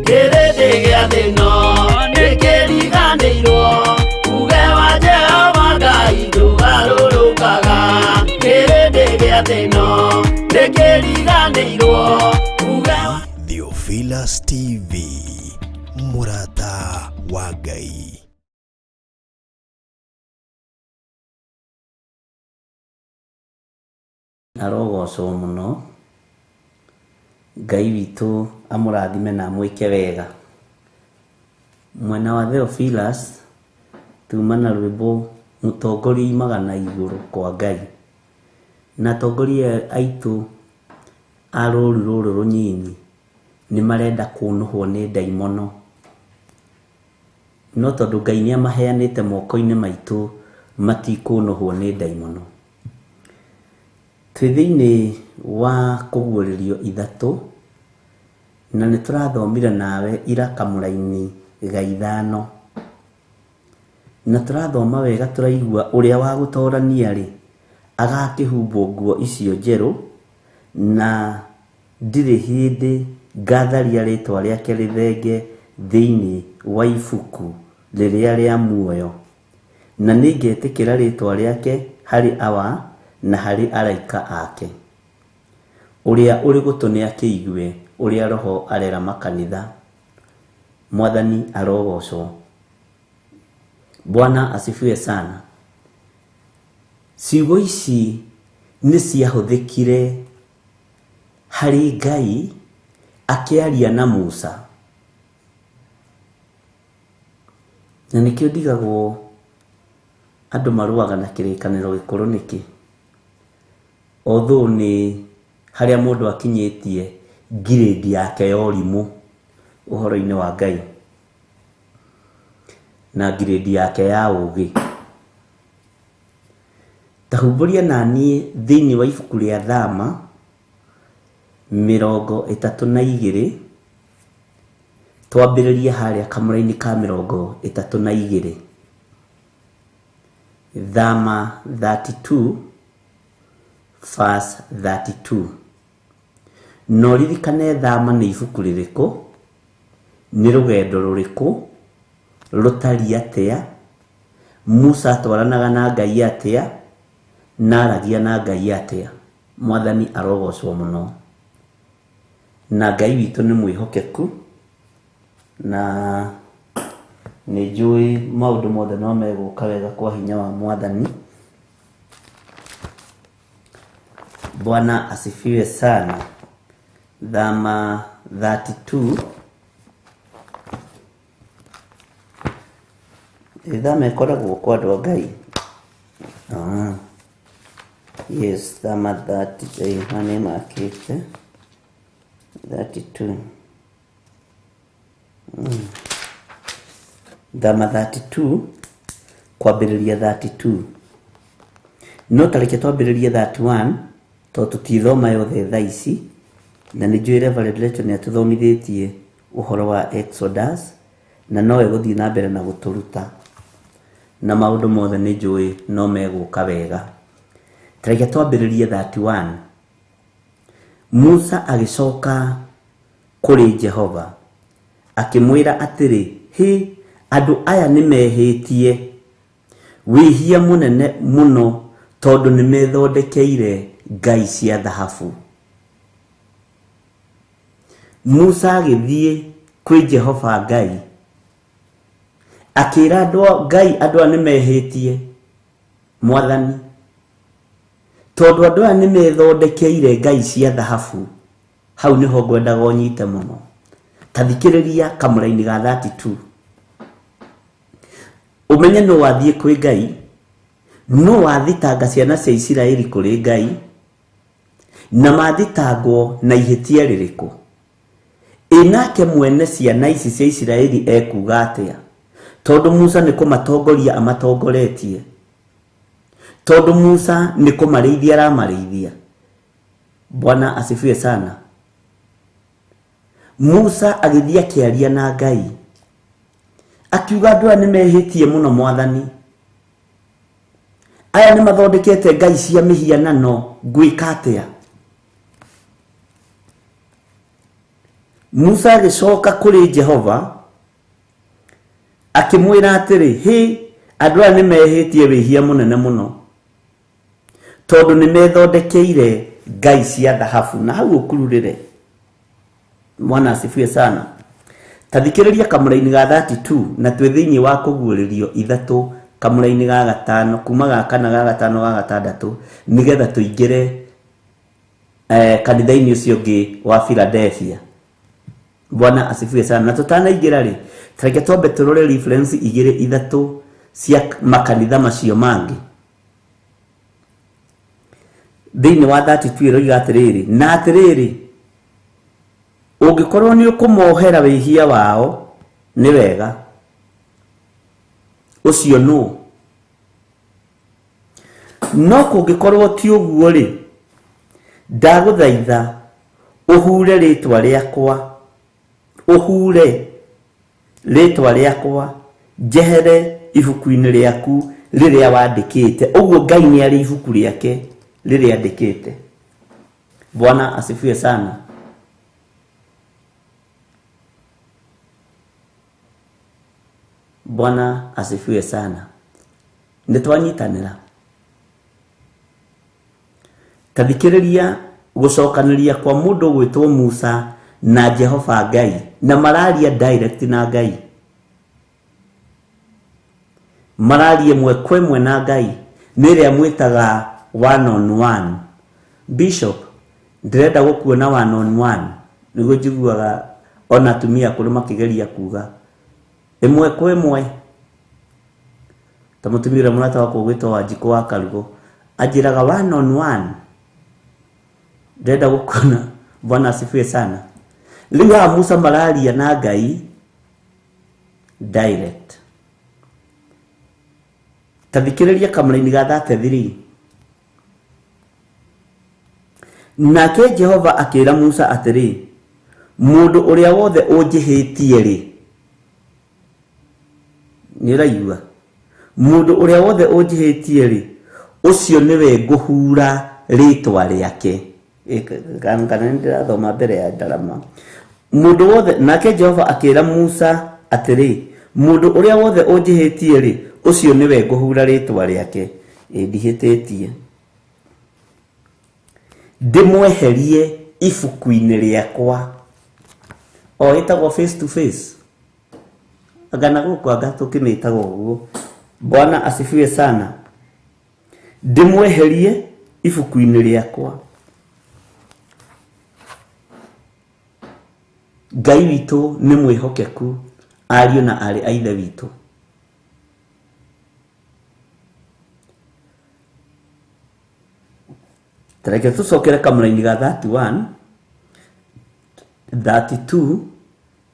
Kĩrĩndĩ gĩa thĩ ĩno nĩkĩriganĩirwo, uge wa Jehova Ngai ndũgarũrũkaga. Kĩrĩndĩ gĩa thĩ ĩno nĩkĩriganĩirwo, uge wa Theophilus TV, mũrata wa Ngai. arogocwo muno. Ngai witũ amũrathime na mwĩke wega. Mwena wa Theophilus tuma na rwĩmbo mũtongoria imagana igũrũ kwa Ngai. Na atongoria aitũ a rũrũ rũrũ rũnyinyi nĩ marenda kũnũhwo nĩ ndaimono, no tondũ Ngai nĩ amaheanĩte moko-inĩ maitũ matikũnũhwo nĩ ndaimono. Twĩ thĩinĩ wa kũguũrĩrio ithatũ, na nĩ tũrathomire nawe ira kamũra-inĩ ga ithano, na tũrathoma wega tũraigua ũrĩa wa gũtorania rĩ agakĩhumbwo nguo icio njerũ, na ndirĩ hĩndĩ ngatharia rĩtwa rĩake rĩthenge thĩinĩ wa ibuku rĩrĩa rĩa muoyo, na nĩngetĩkĩra rĩtwa rĩake harĩ awa na harĩ araika ake. Ũrĩa ũrĩ gũtũ nĩ akĩigue ũrĩa Roho arera makanitha. Mwathani arogocwo. Bwana asifiwe sana. Ciugo ici nĩ ciahũthĩkire harĩ Ngai akĩaria na Musa, na nĩkĩo ndigagwo andũ marũaga na kĩrĩkanĩro gĩkũrũ nĩkĩ, although nĩ harĩa mũndũ akinyĩtie grade yake ya ũrimũ ũhoro-inĩ wa Ngai na grade yake ya ũgĩ. Tahumbũria na niĩ thĩinĩ wa ibuku rĩa Thama 32 twambĩrĩrie harĩa kamũra-inĩ ka 32. Thama 32 verse 32. No ririkane Thama nĩ ibuku rĩrĩkũ, nĩ rũgendo rũrĩkũ, rũtari atĩa, Musa atwaranaga na Ngai atĩa, na aragia na Ngai atĩa. Mwathani arogocwo mũno. Na Ngai witũ nĩ mwĩhokeku, na nĩ njũĩ maũndũ mothe no megũka wega kwa hinya wa Mwathani. Bwana asifiwe sana. Thama 32. Thama ĩkoragwo kwa andũ a Ngai. Yes, Thama 30. Mane makĩte 32. Thama 32 kwambĩrĩria 32. No tareke twambĩrĩrie 31 tondũ tũtithoma yothe thaa ici, na nĩ njũĩ Reverend Rachel nĩ atuthomithĩtie ũhoro wa Exodus, na nowe gũthiĩ na mbere na gũtũruta, na maũndũ mothe nĩ njũĩ no megũka wega. Tareke twambĩrĩrie 31. Musa agĩcoka kũrĩ Jehova akĩmwĩra atĩrĩ, hĩ, andũ aya nĩ mehĩtie wĩhia mũnene mũno tondũ nĩ methondekeire ngai cia thahabu. Musa agĩthiĩ kwĩ Jehova Ngai akĩra andũ Ngai, andũ aya nĩ mehĩtie Mwathani tondũ andũ aya nĩ methondekeire ngai cia thahabu. Hau nĩho ngwendaga ũnyite mũno. Tathikĩrĩria kamũra-inĩ ga 32. Ũmenye no wathiĩ kwĩ Ngai, no wathitanga ciana cia Isiraeli kũrĩ Ngai, na mathitangwo na ihĩtia rĩrĩkũ. Nake mwene ciana ici cia Isiraeli ekuga atĩa? Tondũ Musa nĩ kũmatongoria amatongoretie, tondũ Musa nĩ kũmarĩithia aramarĩithia. Bwana asifiwe sana. Musa agĩthiĩ akĩaria na Ngai akiuga andũ aya nĩ mehĩtie mũno Mwathani. Aya nĩ mathondekete ngai cia mĩhianano, ngwĩka atĩa? Musa agĩcoka kũrĩ Jehova akĩmwĩra atĩrĩ, hĩ, andũ aya nĩ mehĩtie wĩhia mũnene mũno tondũ nĩ methondekeire ngai cia thahabu. Na hau ũkururĩre. Mwana asifiwe sana. Tathikĩrĩria kamũra-inĩ ga 32, na twĩ thĩinĩ wa kũguũrĩrio ithatũ kamũra-inĩ ga 5, kuma ga 4 ga 5 ga 6, nĩgetha tũingĩre kanitha-inĩ ũcio ũngĩ wa Philadelphia. Bwana asifiwe sana. Na tutanaingira ri tareke twambe turore reference igire ithatu cia makanitha macio mangi. Thĩinĩ wa 32 iroiga atiriri na atiriri ũngĩkorwo nĩ ũkũmohera wĩhia wao nĩ wega. Ũcio no kũngĩkorwo ti ũguo rĩ, ndagũthaitha ũhure rĩtwa rĩakwa njehere ibuku-inĩ rĩaku rĩrĩa wandĩkĩte. Ũguo Ngai nĩ arĩ ibuku rĩake rĩrĩa andĩkĩte. Bwana asifiwe sana. Bwana asifiwe sana. Nĩtwanyitanĩra. Tathikĩrĩria gũcokanĩria kwa mũndũ gwĩtwo Musa na Jehova Ngai, na mararia direct na Ngai, mararia mwe kwa mwe na Ngai, nĩrĩa mwĩtaga one on one. Bishop, ndĩrenda gũkuona one on one, nĩguo njiguaga ona atumia kũrĩ makĩgeria kuga ĩmwe kwa ĩmwe. Ta mũtumia ũrĩa mũrata wakwa gwĩtwo Wanjikũ wa Karugo anjĩraga one on one. Ndĩrenda gũkuona. Bwana asifiwe sana. Rĩu Musa mararia na Ngai direct. Tathikĩrĩria kamũra-inĩ ga 33. Nake Jehova akĩra Musa atĩrĩ, mũndũ ũrĩa wothe ũnjĩhĩtie rĩ, nĩraigua, mũndũ ũrĩa wothe ũnjĩhĩtie rĩ, ũcio nĩwe ngũhura rĩtwa rĩake. Kana ndĩrathoma mbere ya ndarama. Mũndũ wothe, nake Jehova akĩra Musa atĩrĩ, mũndũ ũrĩa wothe ũnjĩhĩtie rĩ, ũcio nĩwe ngũhura rĩtwa rĩake. Ndihĩtĩtie. Ndĩmweherie ibuku-inĩ rĩakwa. Ĩtagwo face to face. Agana gũkũ anga tũkĩmĩtaga ũguo. Bwana asifiwe sana. Ndĩmweherie ibuku-inĩ rĩakwa. Ngai witũ nĩ mwĩhokeku, ariũ na arĩ a ithe witũ. Tareke tũcokere kamũra-inĩ ga 31, 32,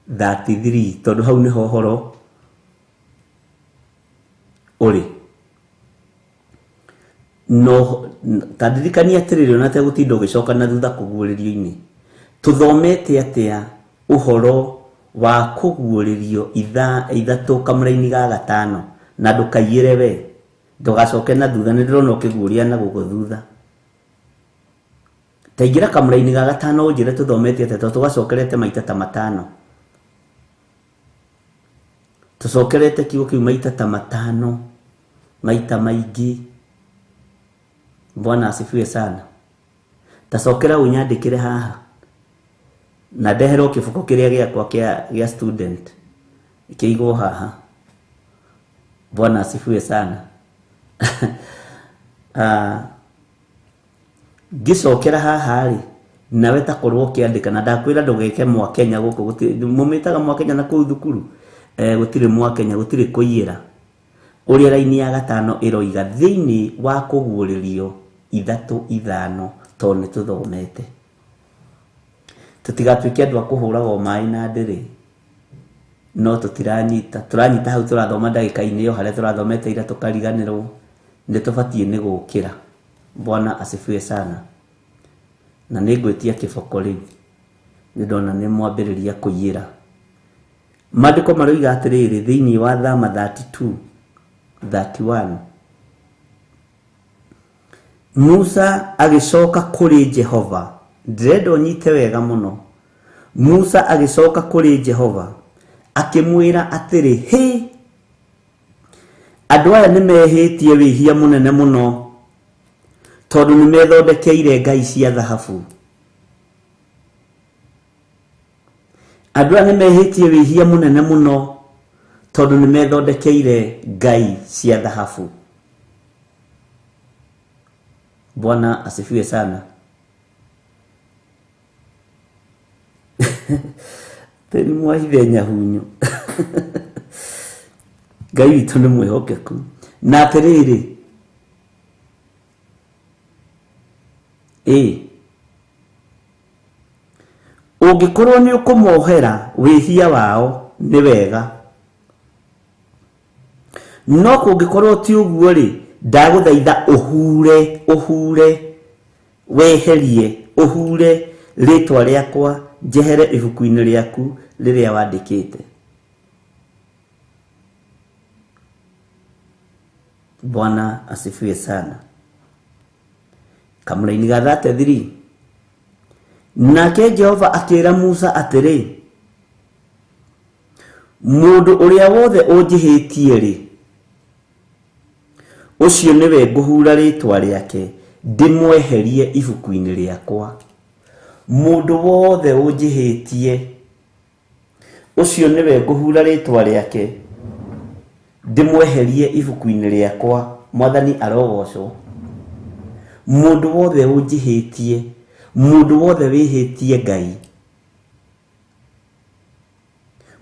33, tondũ hau nĩho ũhoro ũrĩ. No tadirikania atĩrĩrĩ ona tegũtinda ũgĩcoka na thutha kũguũrĩrio-inĩ. Tũthomete atĩa uhoro wa kũguũrĩrio ithatũ kamũra-inĩ ga 5, na ndũkaiyĩre we, ndũgacoke na thutha. Nĩndĩrona ũkĩguũria na gũkũ thutha. Taingĩra kamũra-inĩ ga 5 ũnjĩre tũthomete atĩa, tondũ tũgacokerete maita ta 5. Tũcokerete kiugo kĩu maita ta 5, maita maingĩ. Bwana asifiwe sana. Tacokera ũnyandĩkĩre haha na ndeherwo kĩbuku kĩrĩa gĩakwa kĩa student kĩigwo haha. Bwana asifiwe sana. Ngĩcokera haha rĩ, nawe takorwo ũkĩandĩka, na ndakwĩra ndũgeke Mwakenya gũkũ, mũmĩtaga Mwakenya na kũu thukuru. Gũtirĩ Mwakenya, gũtirĩ kũiyĩra. Ũrĩa raini ya 5 ĩroiga thĩinĩ wa kũguũrĩrio 3-5, tondũ nĩ tũthomete. Tũtigatuĩke andũ a kũhũraga maĩ na ndĩrĩ, no tũtiranyita. Tũranyita hau tũrathoma ndagĩka-inĩ ĩyo harĩa tũrathomete ira tũkariganĩrwo. Nĩ tũbatiĩ nĩ gũkĩra. Bwana asifiwe sana. Na nĩngwĩtia kĩboko rĩu, nĩndona nĩ mwambĩrĩria kũiyĩra. Maandĩko maroiga atĩrĩrĩ thĩinĩ wa Thama 32, 31. Musa agĩcoka kũrĩ Jehova. Ndĩrenda ũnyite wega mũno. Musa agĩcoka kũrĩ Jehova akĩmwĩra atĩrĩ, hĩ, andũ aya nĩmehĩtie wĩhia mũnene mũno, tondũ nĩmethondekeire ngai cia thahabu. Andũ aya nĩmehĩtie wĩhia mũnene mũno, tondũ nĩmethondekeire ngai cia thahabu. Bwana asifiwe sana. Teni mwahithe nyahunyu. Ngai witũ nĩ mwĩhokeku. Na atĩrĩrĩ, ũngĩkorwo nĩ ũkũmohera wĩhia wao nĩ wega, no kũngĩkorwo ti ũguo rĩ, ndagũthaitha ũhure weherie ũhure rĩtwa rĩakwa njehere ibuku-inĩ rĩaku rĩrĩa wandĩkĩte. Bwana asifiwe sana. Kamũra-inĩ ga 33 nake Jehova akĩra Musa atĩrĩ, mũndũ ũrĩa wothe ũnjĩhĩtie rĩ, ũcio nĩwe ngũhura rĩtwa rĩake ndĩmweherie ibuku-inĩ rĩakwa. Mũndũ wothe ũnjĩhĩtie, ũcio nĩwe ngũhura rĩtwa rĩake ndĩmweherie ibuku-inĩ rĩakwa. Mwathani arogocwo. Mũndũ wothe ũnjĩhĩtie, mũndũ wothe wĩhĩtie Ngai,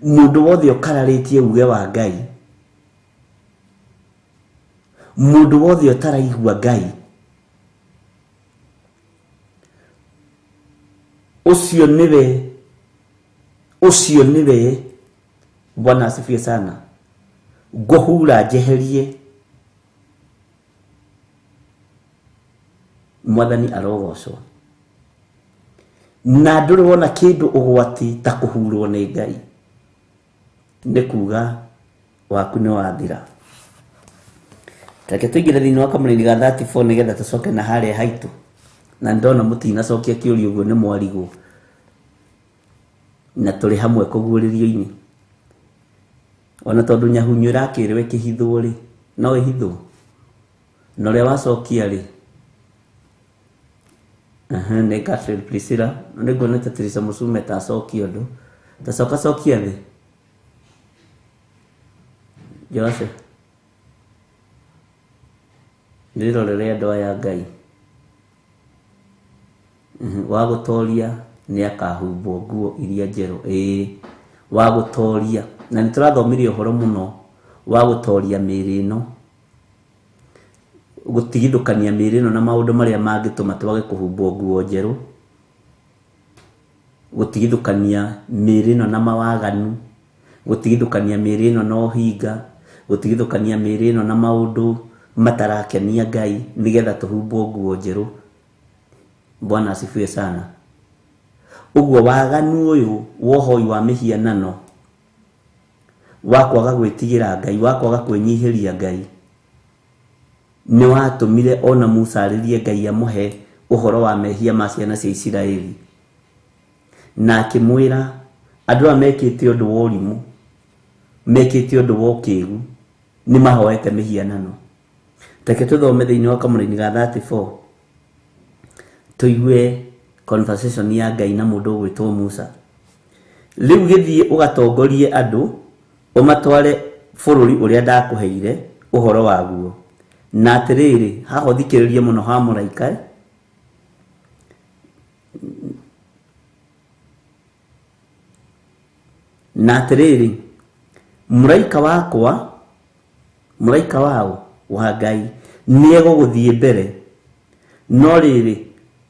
mũndũ wothe ũkararĩtie uge wa Ngai, mũndũ wothe ũtaraigua Ngai, ũcio nĩwe Bwana asifiwe sana, ngũhura njeherie. Mwathani arogocwo. Na ndũrĩ wona kĩndũ ũgwati ta kũhurwo nĩ Ngai. Nĩ kuga waku nĩ wathira. Reke tũingĩre thĩinĩ wa kamũra-inĩ ga 34 nĩgetha tũcoke na harĩa haitũ. Na ndona mũtinacokia kĩũria ũguo nĩ mwarigũ. Na tũrĩ hamwe kũguũrĩrio-inĩ. Ona tondũ nyahunyu ĩrakĩrĩwe kĩhithwo rĩ, no ĩhithwo. Na ũrĩa wacokia rĩ, nĩ Catherine Priscilla. Nĩnguonete Teresa Musume ta acokia ũndũ. Tacoka cokia thĩ. Jose. Ndĩrorere andũ aya Ngai. Wagũtoria nĩ akahumbwo nguo iria njerũ. Wagũtoria. Na nĩtũrathomirie ũhoro mũno wagũtoria mĩĩrĩ ĩno, gũtigithũkania mĩĩrĩ ĩno na maũndũ marĩa mangĩtũma twage kũhumbwo nguo njerũ, gũtigithũkania mĩĩrĩ ĩno na mawaganu, gũtigithũkania mĩĩrĩ ĩno na ũhinga, gũtigithũkania mĩĩrĩ ĩno na maũndũ matarakenia Ngai, nĩgetha tũhumbwo nguo njerũ. Bwana asifiwe sana. Ũguo waganu ũyũ wohoi wa mĩhianano, wakwaga gwĩtigĩra Ngai, wakwaga kwĩnyihĩria Ngai, nĩ watũmire ona Musa arĩrie Ngai amũhe ũhoro wa mehia ma ciana cia Isiraeli. Na akĩmwĩra andũ aya mekĩte ũndũ wa ũrimũ, mekĩte ũndũ wa ũkĩĩgu, nĩ mahoete mĩhianano. Reke tũthome thĩinĩ wa kamũra-inĩ ga 34 tũigue conversation ya Ngai na mũndũ ũgwĩtwo Musa. Rĩu gĩthiĩ ũgatongorie andũ ũmatware bũrũri ũrĩa ndakũheire ũhoro waguo. Na atĩrĩrĩ, haha ũthikĩrĩrie mũno ha mũraika. Na atĩrĩrĩ, mũraika wakwa, mũraika wao wa Ngai nĩ egũgũthiĩ mbere. No rĩrĩ,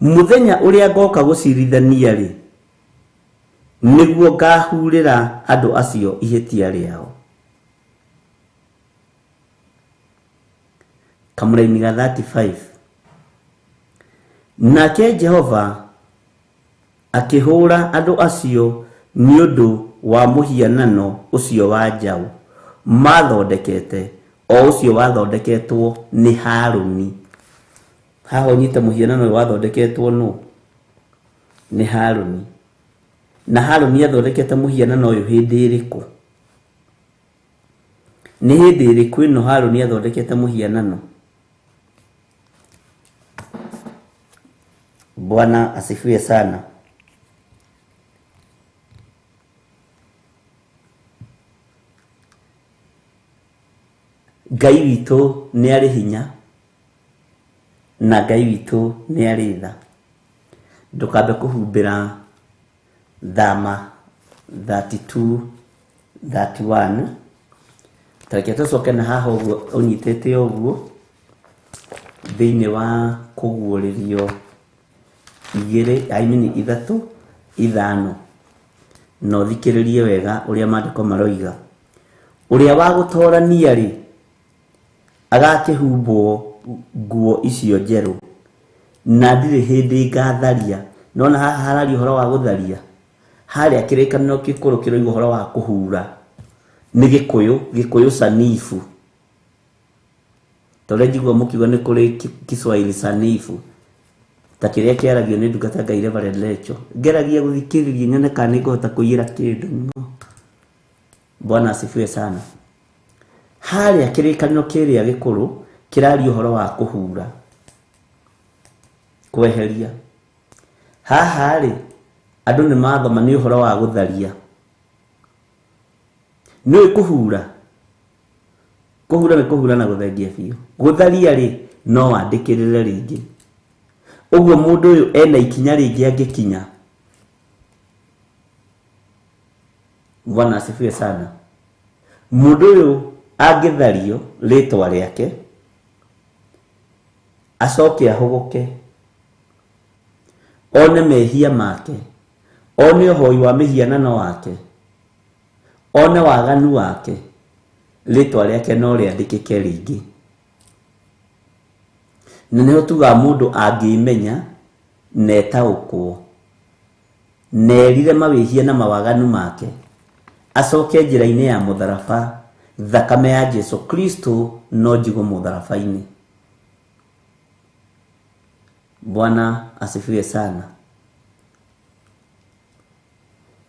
mũthenya ũrĩa ngoka gũcirithania rĩ, nĩguo ngahurĩra andũ acio ihĩtia rĩao. Kamũra-inĩ ga 35 nake Jehova akĩhũra andũ acio nĩ ũndũ wa mũhianano ũcio wa njaũ mathondekete, o ũcio wathondeketwo nĩ Harũni. Haha ũnyite mũhianano ũyũ wathondeketwo nũ? Nĩ Harũni. Na Harũni athondekete mũhianano ũyũ hĩndĩ ĩrĩkũ? Nĩ hĩndĩ ĩrĩkũ ĩno Harũni athondekete mũhianano? Bwana asifiwe sana. Ngai witũ nĩ arĩ hinya na Ngai witũ nĩ arĩ tha. Ndũkambe kũhumbĩra Thama 32:31 tareke tucoke na haha uguo unyitete uguo thiini wa kuguuririo 2:3:5 no thikiririe wega uria maandiko maroiga uria wa gutorania ri agakihumbo nguo icio njeru na ndire hindi ngatharia nona haha harari uhoro wa gutharia haria kirikaniro kikuru kiroiga uhoro wa kuhura ni gikuyu sanifu tore njigua mukiuga ni kuri Kiswahili sanifu ta kiria kiaragio ni ndungata Ngai Reverend Lecho ngeragia guthikiriria nyone kana ni ngota kuiyira kindu. Bwana asifiwe sana. Haria kirikaniro kiria gikuru kirari uhoro wa kuhura kweheria haha ri andu ni mathoma ni uhoro wa gutharia ni kuhura ni kuhura na guthengia biu gutharia ri no wandikirire ringi uguo mundu uyu ena ikinya ringi angikinya. Bwana asifiwe sana. Mundu uyu angithario ritwa riake acoke ahuguke one mehia make one uhoi wa mihianano wake one waganu wake ritwa riake no riandikike ringi nene tuga mundu angimenya netaukwo nerire mawihia na mawaganu make acoke njira-ini ya mutharaba thakame ya Jesu Kristo no njigo mutharabaini. Bwana asifiwe sana.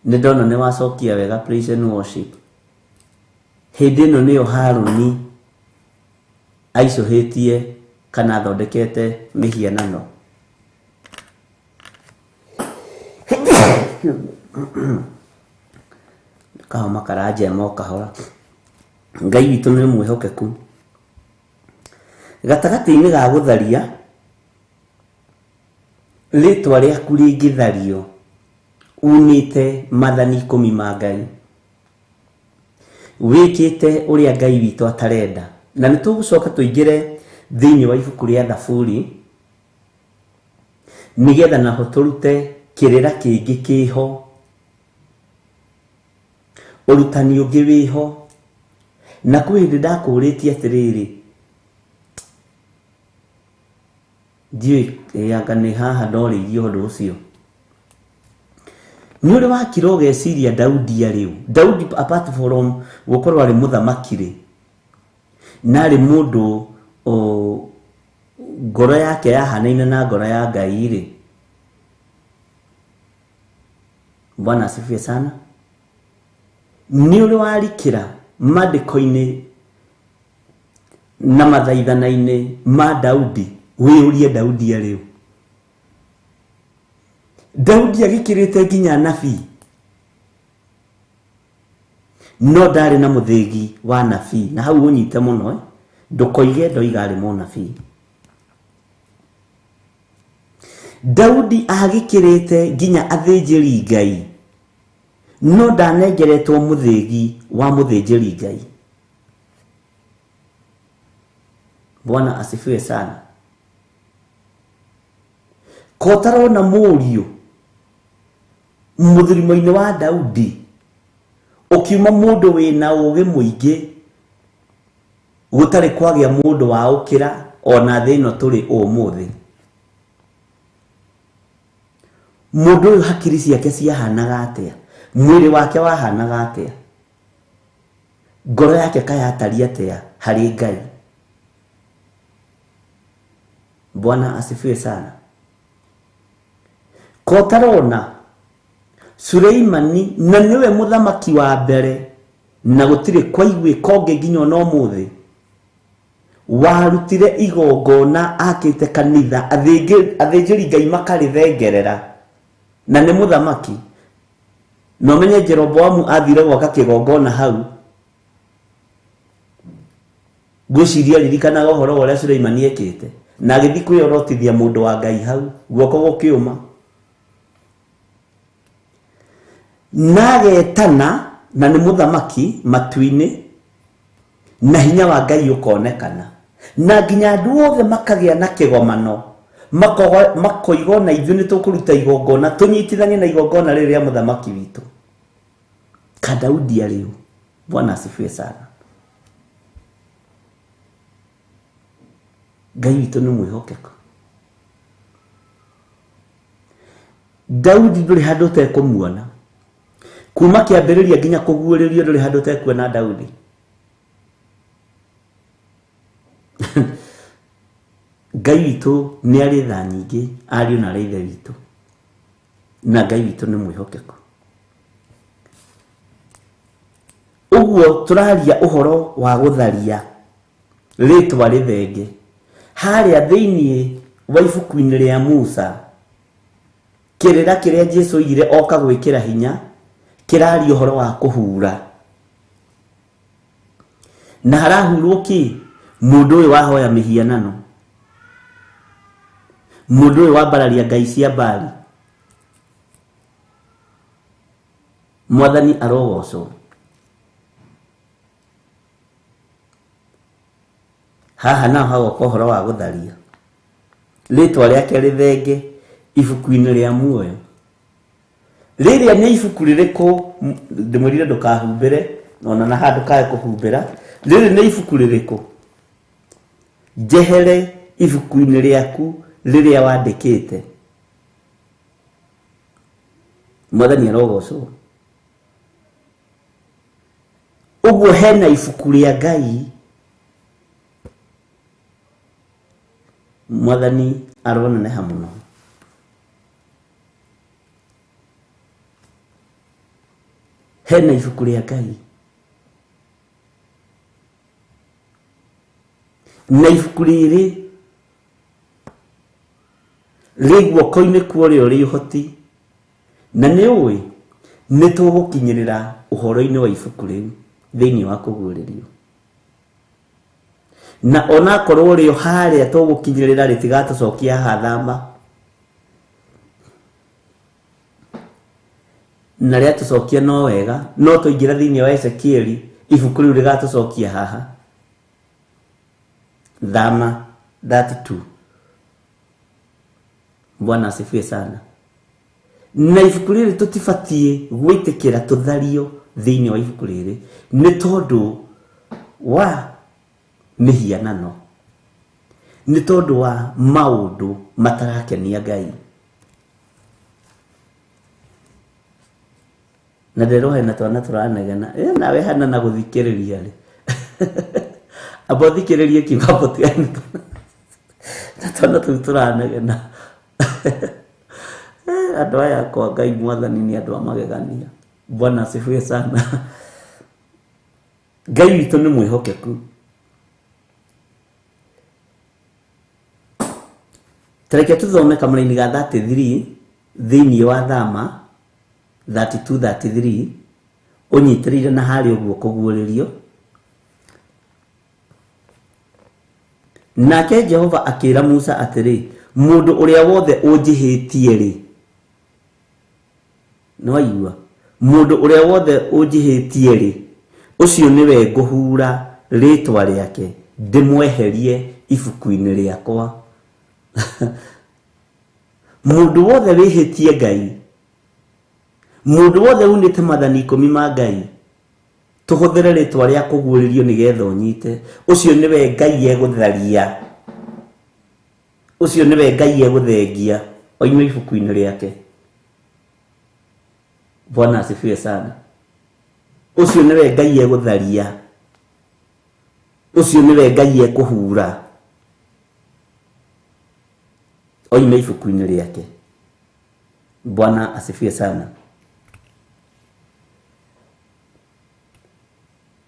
Ndona ni wacokia wega praise and worship. Hindi ino niyo Haruni aicohetie kana thondekete mihianano. Kahoma karaje mo kahora. Ngai witu ni mwihokeku. Gatagati-ini ga gutharia ritwa riaku ringithario unite mathani 10 ma Ngai wikite uria Ngai witu atarenda na nitugucoka tuingire thiini wa ibuku ria Thaburi nigetha naho turute kirira kingi kiho urutani ungi wiho na kwindi ndakuritie atiriri ndiye yanga ni haha ndori ihondo ucio ni uri wakiro geciria Daudi ariu Daudi apart from gukorwo ari muthamakire na ari mundu ngoro yake yahanaine na ngoro ya Ngai ri. Bwana asifiwe sana. Ni uri warikira mandiko-ini na mathaithana-ini ma Daudi wiurie Daudi ariu Daudi agikirite nginya nabii no ndari na muthegi wa nabii na hau unyite muno ndukoige ndoiga ari mo nabii. Daudi agikirite nginya athinjiri Ngai no ndanengeretwo muthegi wa muthinjiri Ngai. Bwana asifiwe sana. Kotaro na murio muthurimo-ini wa Daudi ukiuma mundu wina ugi muingi gutari kwagia mundu wa ukira ona thino turi umuthi. Mundu uyu hakiri ciake ciahanaga atia mwiri wake wahanaga atia ngoro yake kayatari atia hari Ngai. Bwana asifiwe sana. Kotarona Suleimani na niwe muthamaki wa mbere na gutire kwaigwe konge nginya no muthi warutire igongona akite kanitha athinjiri Ngai makarithengerera na ni muthamaki no menye Jeroboamu athire gwaka kigongona hau guciria ririkana uhoro uria Suleimani ekite na agithi kwirotithia mundu wa Ngai hau guoko gukiuma nagetana na nĩ mũthamaki matu-inĩ na hinya wa Ngai ũkonekana na nginya andũ othe makagĩa na kĩgomano makoigona ithuĩ nĩ tũkũruta igongona tũnyitithanie na igongona rĩrĩ rĩa mũthamaki witũ. Ka Daudi arĩ ũũ? Bwana asifiwe sana. Ngai witũ nĩ mwĩhokeku. Daudi ndũrĩ handũ ũtekũmuona. Kuma kĩambĩrĩria nginya kũguũrĩrio ndũrĩ handũ ũtekuona Daudi. Ngai witũ nĩ arĩ tha nyingĩ, ariũ na ithe witũ. Na Ngai witũ nĩ mwĩhokeku. Ũguo tũraria ũhoro wa gũtharia rĩtwa rĩthenge. Harĩa thĩinĩ wa ibuku-inĩ rĩa Musa, kĩrĩra kĩrĩa Jesũ oigire oka gwĩkĩra hinya kĩraria ũhoro wa kũhura. Na harahurwo kĩ? Mũndũ ũyũ wahoya mĩhianano, mũndũ ũyũ wambararia ngai cia Baali. Mwathani arogocwo. Haha naho hagoka ũhoro wa gũtharia rĩtwa rĩake rĩthenge ibuku-inĩ rĩa muoyo. Rĩrĩa nĩ ibuku rĩrĩkũ? Ndĩmwĩrire ndũkahumbĩre, ona na handũ kae kũhumbĩra. Rĩrĩ nĩ ibuku rĩrĩkũ? Njehere ibuku-inĩ rĩaku rĩrĩa wandĩkĩte. Mwathani arogocwo. Ũguo hena ibuku rĩa Ngai. Mwathani aroneneha mũno. Hena ibuku rĩa Ngai. Na ibuku rĩrĩ rĩ guoko-inĩ kwa ũrĩa ũrĩ ũhoti. Na nĩ ũĩ nĩ tũgũkinyĩrĩra ũhoro-inĩ wa ibuku rĩu thĩinĩ wa kũguũrĩrio. Na onakorwo rĩo harĩa tũgũkinyĩrĩra rĩtigatũcokia hathama, na rĩatũcokia no wega, no tũingĩra thĩinĩ wa Ezekieli ibuku rĩu rĩgatũcokia haha. Thama 32. Bwana asifiwe sana. Na ibuku rĩrĩ tũtibatiĩ gwĩtĩkĩra tũthario thĩinĩ wa ibuku rĩrĩ nĩ tondũ wa mĩhianano, nĩ tondũ wa maũndũ matarakenia Ngai. Na nderohe na twana tũranegena. Nawe hana na gũthikĩrĩria rĩ. Abo thikĩrĩrie kĩmbapo tiani. Na twana tũu tũranegena. Andũ aya kwa Ngai Mwathani nĩ andũ a magegania. Bwana asifiwe sana. Ngai witũ nĩ mwĩhokeku. Tareke tuthome kamũra-inĩ ga 33 thĩinĩ wa Thama 32-33 ũnyitĩrĩire na harĩ ũguo kũguũrĩrio. Nake Jehova akĩra Musa atĩrĩ, mũndũ ũrĩa wothe ũnjĩhĩtie rĩ. Nĩ waigua? Mũndũ ũrĩa wothe ũnjĩhĩtie rĩ, ũcio nĩwe ngũhura rĩtwa rĩake ndĩmweherie ibuku-inĩ rĩakwa. Mũndũ wothe wĩhĩtie Ngai, mũndũ wothe unĩte mathani 10 ma Ngai, tũhũthĩre rĩtwa rĩa kũguũrĩrio nĩgetha ũnyite, ũcio nĩwe Ngai egũtharia, ũcio nĩwe Ngai egũthengia oime ibuku-inĩ rĩake. Bwana asifiwe sana. Ũcio nĩwe Ngai egũtharia, ũcio nĩwe Ngai ekũhura oime ibuku-inĩ rĩake. Bwana asifiwe sana.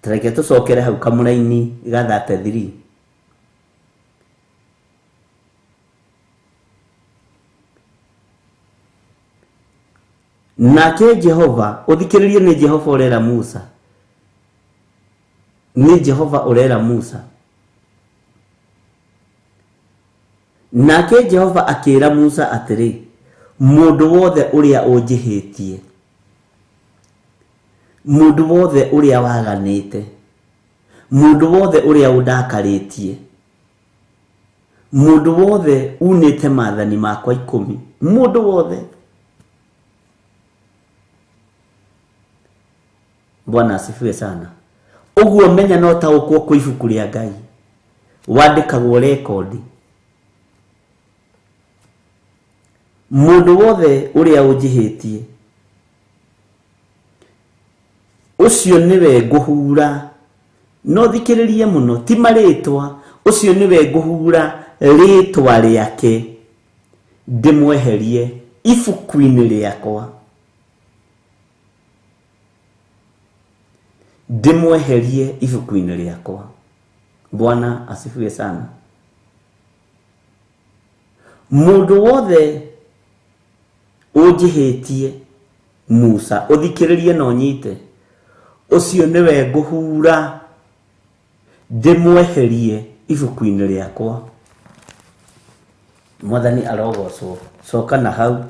Tareke tũcokere hau kamũra-inĩ ga 33. Nake Jehova, ũthikĩrĩrie nĩ Jehova ũrera Musa. Nĩ Jehova ũrera Musa. Nake Jehova akĩra Musa atĩrĩ, mũndũ wothe ũrĩa ũnjĩhĩtie mundu wothe uria waganite, mundu wothe uria undakaritie, mundu wothe unite mathani makwa 10, mundu wothe. Bwana asifiwe sana. Uguo menya no ta ukwo ku ibuku ria Ngai wandikagwo record. Mundu wothe uria unjihitie, ucio niwe nguhura. No thikiririe muno, ti maritwa, ucio niwe nguhura ritwa riake ndimweherie ibuku-ini riakwa, ndimweherie ibuku-ini riakwa. Bwana asifiwe sana. Mundu wothe unjihitie, Musa, uthikiririe no nyite, ucio niwe nguhura ndimweherie ibuku-ini riakwa. Mwathani arogocwo. Coka na hau.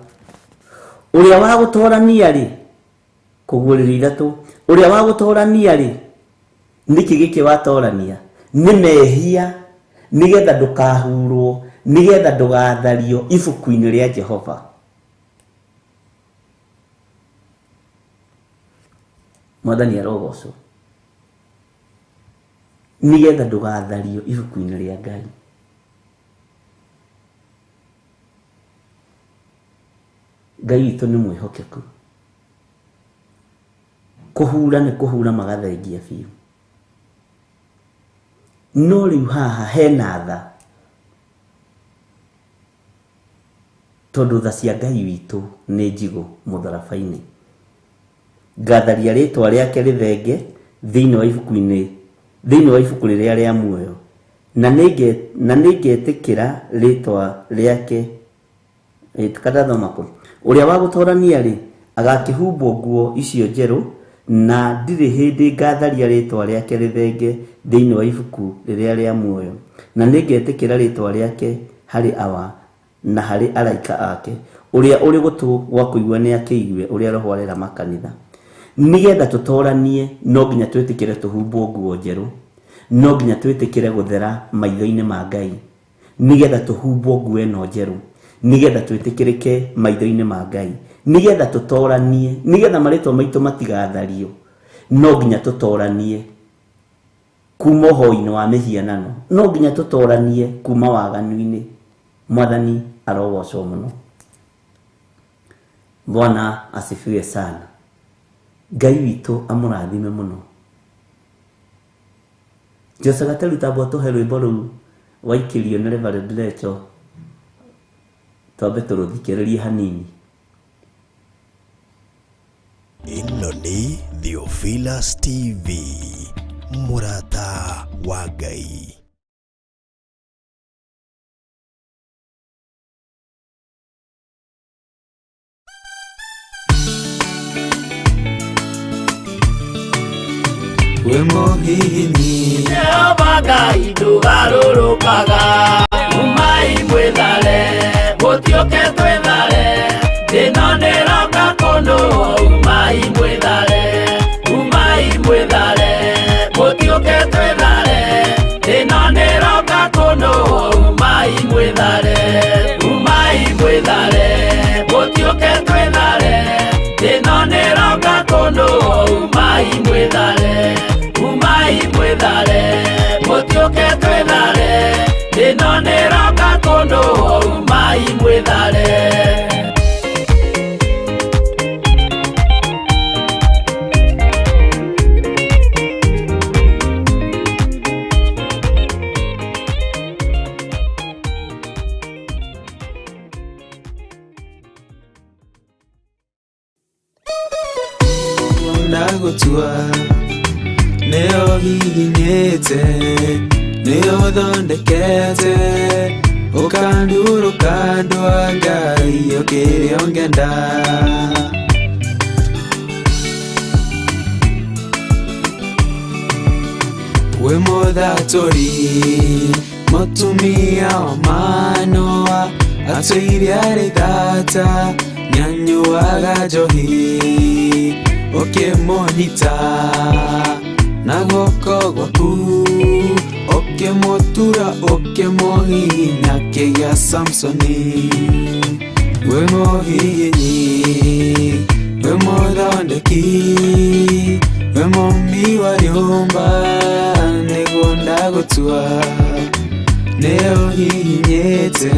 Uria wa gutorania ri kugurira ithatu, uria wa gutorania ri niki giki watorania ni mehia, nigetha ndukahurwo, nigetha ndugathario ibuku-ini ria Jehova. Mwathani arogocwo. Nigetha ndugathario ibuku-ini ria Ngai. Ngai witũ nĩ mwĩhokeku. Kuhura nĩ kuhura magathengia biũ. No rĩu haha hena tha, tondũ tha cia Ngai witũ nĩ njigũ mũtharaba-inĩ. Ngatharia rĩtwa rĩake rĩthenge thĩinĩ wa ibuku-inĩ, thĩinĩ wa ibuku rĩrĩa rĩa muoyo, na nĩngetĩkĩra rĩtwa rĩake kadathoma kũ. Uria wa gutorania ri agakihumbwo nguo icio njeru, na ndirĩ hĩndĩ ngatharia rĩtwa rĩake rĩthenge thĩinĩ wa ibuku rĩrĩa rĩa muoyo, na nĩngetĩkĩra rĩtwa rĩake harĩ awa na harĩ araika ake. Uria uri gutu gwa kuigua nĩ akĩigue uria roho arera makanitha. Nigetha tutoranie no nginya twĩtĩkĩre tuhumbwo nguo njeru, no nginya twĩtĩkĩre guthera maitho-inĩ ma Ngai, nigetha tuhumbwo nguo ĩno njeru, nigetha twĩtĩkĩrĩke maitho-inĩ ma Ngai, nigetha tutoranie, nigetha marĩtwa maitũ matigathario, no nginya tutoranie kuma ũhoi-inĩ wa mĩhianano, no nginya tutoranie kuma waganu-inĩ. Mwathani arogocwo mũno. Bwana asifiwe sana. Ngai witũ amũrathime mũno. Jose Gatelu tabo tuhe rwĩmbo rũu waikĩrio nĩ Reverend Rachel, twambe tũrũthikĩrĩrie hanini. Ĩno nĩ Theophilus TV, mũrata wa Ngai. We mũhihini Jehova Ngai ndũgarũrũkaga, umai mwĩthare, mũtioke twĩthare, thĩno nĩroka kũndũ, umai mwĩthare, mũtioke twĩthare, thĩno nĩroka kũndũ, umai mwĩthare, mũtioke twĩthare, thĩno nĩroka kũndũ, umai mwĩthare, mũtioke twĩthare, thĩno nĩroka kũndũ, umai mwĩthare. Ndagutua nĩyo hihinyĩte, nĩyo thondekete, ũkandurũka ndwa Ngai ũkĩrĩa ũngĩenda. Wĩ mũthatũri, mũtumia wa Manoa, atũire arĩ thata, nyanyuaga njohi, ukimũnyita na guoko gwaku, ukimũtura ukimũhihinya kĩgĩa Samsoni. Wĩ mũhihinyi, wĩ mũthondeki, wĩ mũmbi wa nyũmba, nĩguo ndagũtua. Nĩ ũhihinyĩte,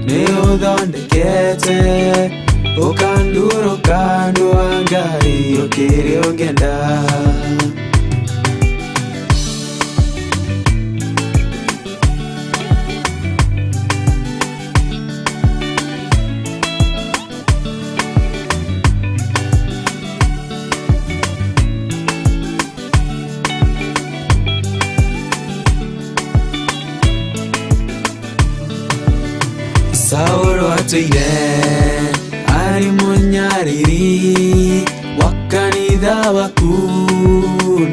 nĩ ũthondekete, ũkandurũka ndwa Ngai ũkĩrĩa ũngĩenda. Saũlũ atũire arĩ mũnyariri wa kanitha waku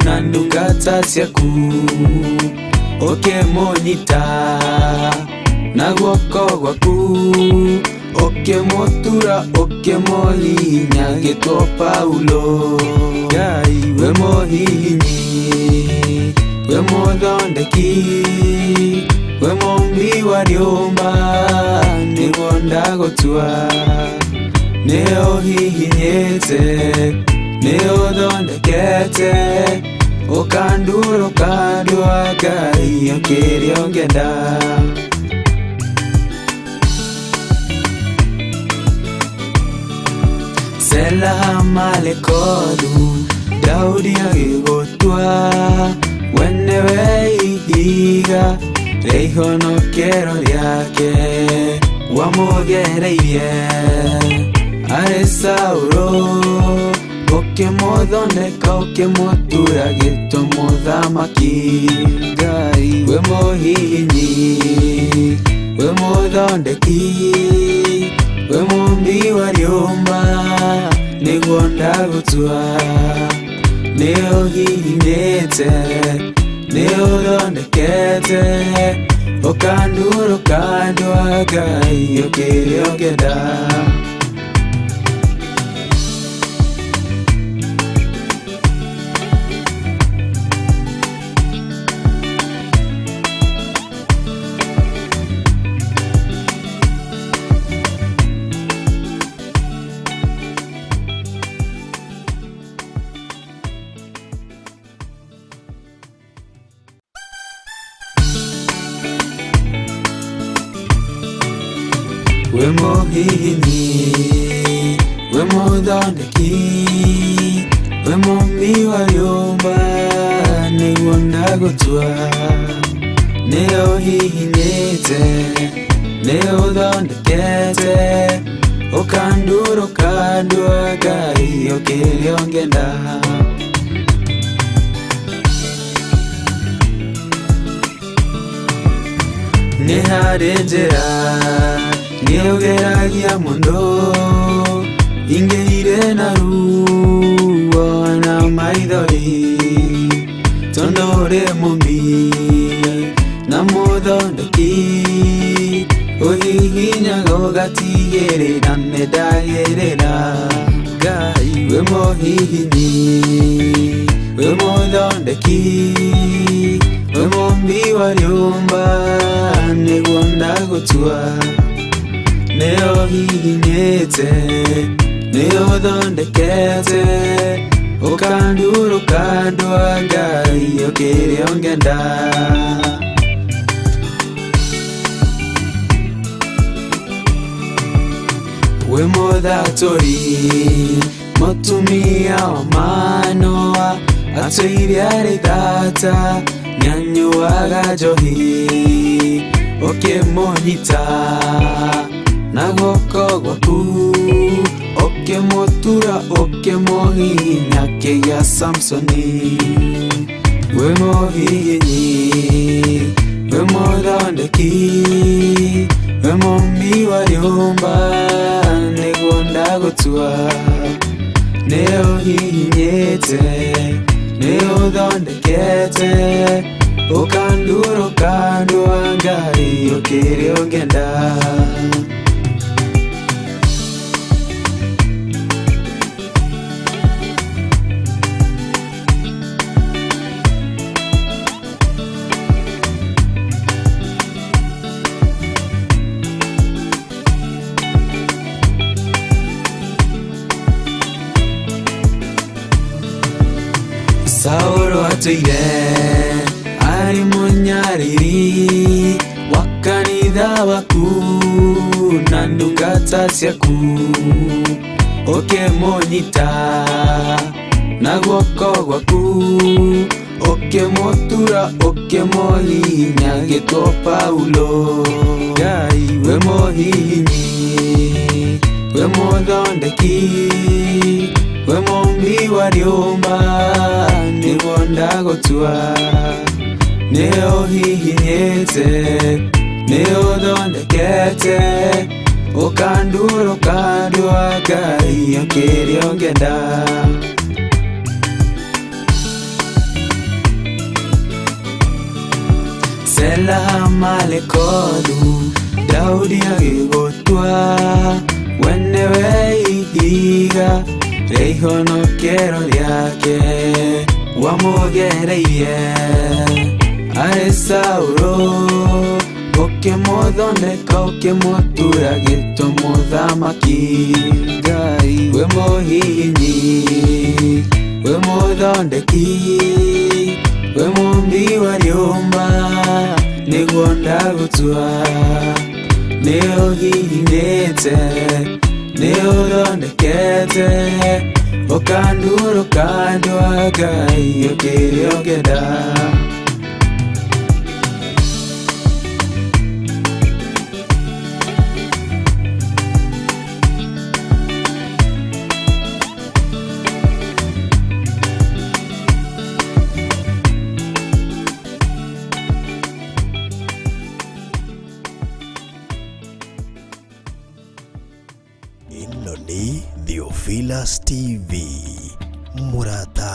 na ndungata ciaku, ũkĩmũnyita na guoko gwaku, ũkĩmũtura ũkĩmũhihinya gĩtwo Paulo. Ngai wĩ mũhihinyi, wĩ mũthondeki, wĩ mũmbi wa nyũmba, nĩguo ndagũtua. Nĩ ũhihinyĩte, nĩ ũthondekete, ũkandurũka ndwa Ngai ũkĩrĩa ũngĩenda. Sela Malekothu, Daudi agĩgũtua, we nĩwe ihiga rĩa ihonokero rĩake, wamũgereirie arĩ Saũlũ, ũkĩmũthondeka ũkĩmũtura gĩtwo mũthamaki. Ngai wĩ mũhihinyi, wĩ mũthondeki, wĩ mũmbi wa nyũmba, nĩguo ndagũtua. Nĩ ũhihinyĩte, nĩ ũthondekete, ũkandurũka ndwa Ngai ũkĩrĩa ũngĩenda. Wĩ mũhihinyi, wĩ mũthondeki, wĩ mũmbi wa nyũmba, nĩguo ndagũtua. Nĩ ũhihinyĩte, nĩ ũthondekete, ũkandurũka ndwa Ngai ũkĩrĩa ũngĩenda. Nĩ harĩ njĩra nĩũgeragia mũndũ, ingĩire na ruo na maithori, tondũ ũrĩ mũmbi na mũthondeki, ũhihinyaga ũgatigĩrĩra nĩndagĩrĩra. Ngai wĩ mũhihinyi, wĩ mũthondeki, wĩ mũmbi wa nyũmba, nĩguo ndagũtua. Nĩ ũhihinyĩte, nĩ ũthondekete, ũkandurũka ndwa Ngai ũkĩrĩa ũngĩenda. Wĩ mũthatũri, mũtumia wa Manoa, atũire arĩ thata, nĩanyuaga njohi, ũkĩmũnyita na guoko gwaku, ũkĩmũtura ũkĩmũhihinya kĩgĩa Samsoni. Wĩ mũhihinyi, wĩ mũthondeki, wĩ mũmbi wa nyũmba, nĩguo ndagũtua. Nĩ ũhihinyĩte, nĩ ũthondekete, ũkandurũka ndwa Ngai ũkĩrĩa ũngĩenda. watũire arĩ mũnyariri wa kanitha waku na ndungata ciaku, ũkĩmũnyita na guoko gwaku, ũkĩmũtura ũkĩmũhihinya gĩtwo Paulo. Ngai we mũhihinyi, we mũthondeki, we mũmbi wa rĩũmba, nĩguo ndagũtua. Nĩ ũhihinyĩte, nĩ ũthondekete, ũkandura ũkandua Ngai o kĩrĩa ũngĩenda. Sela malekodu Daudi agĩgũtua, we nĩwe ihiga rĩa ihonokero rĩake, wamũgereire arĩ Saũlũ, ũkĩmũthondeka ũkĩmũtura gĩtwo mũthamaki. Ngai we mũhihinyi, we mũthondeki, we mũmbi wa rĩũmba, nĩguo ndagũtua. Nĩ ũhihinyĩte, nĩ ũthondekete, ũkandura ũkandua Ngai o kĩrĩa ũngĩenda. Ĩno nĩ Theophilus TV, mũrata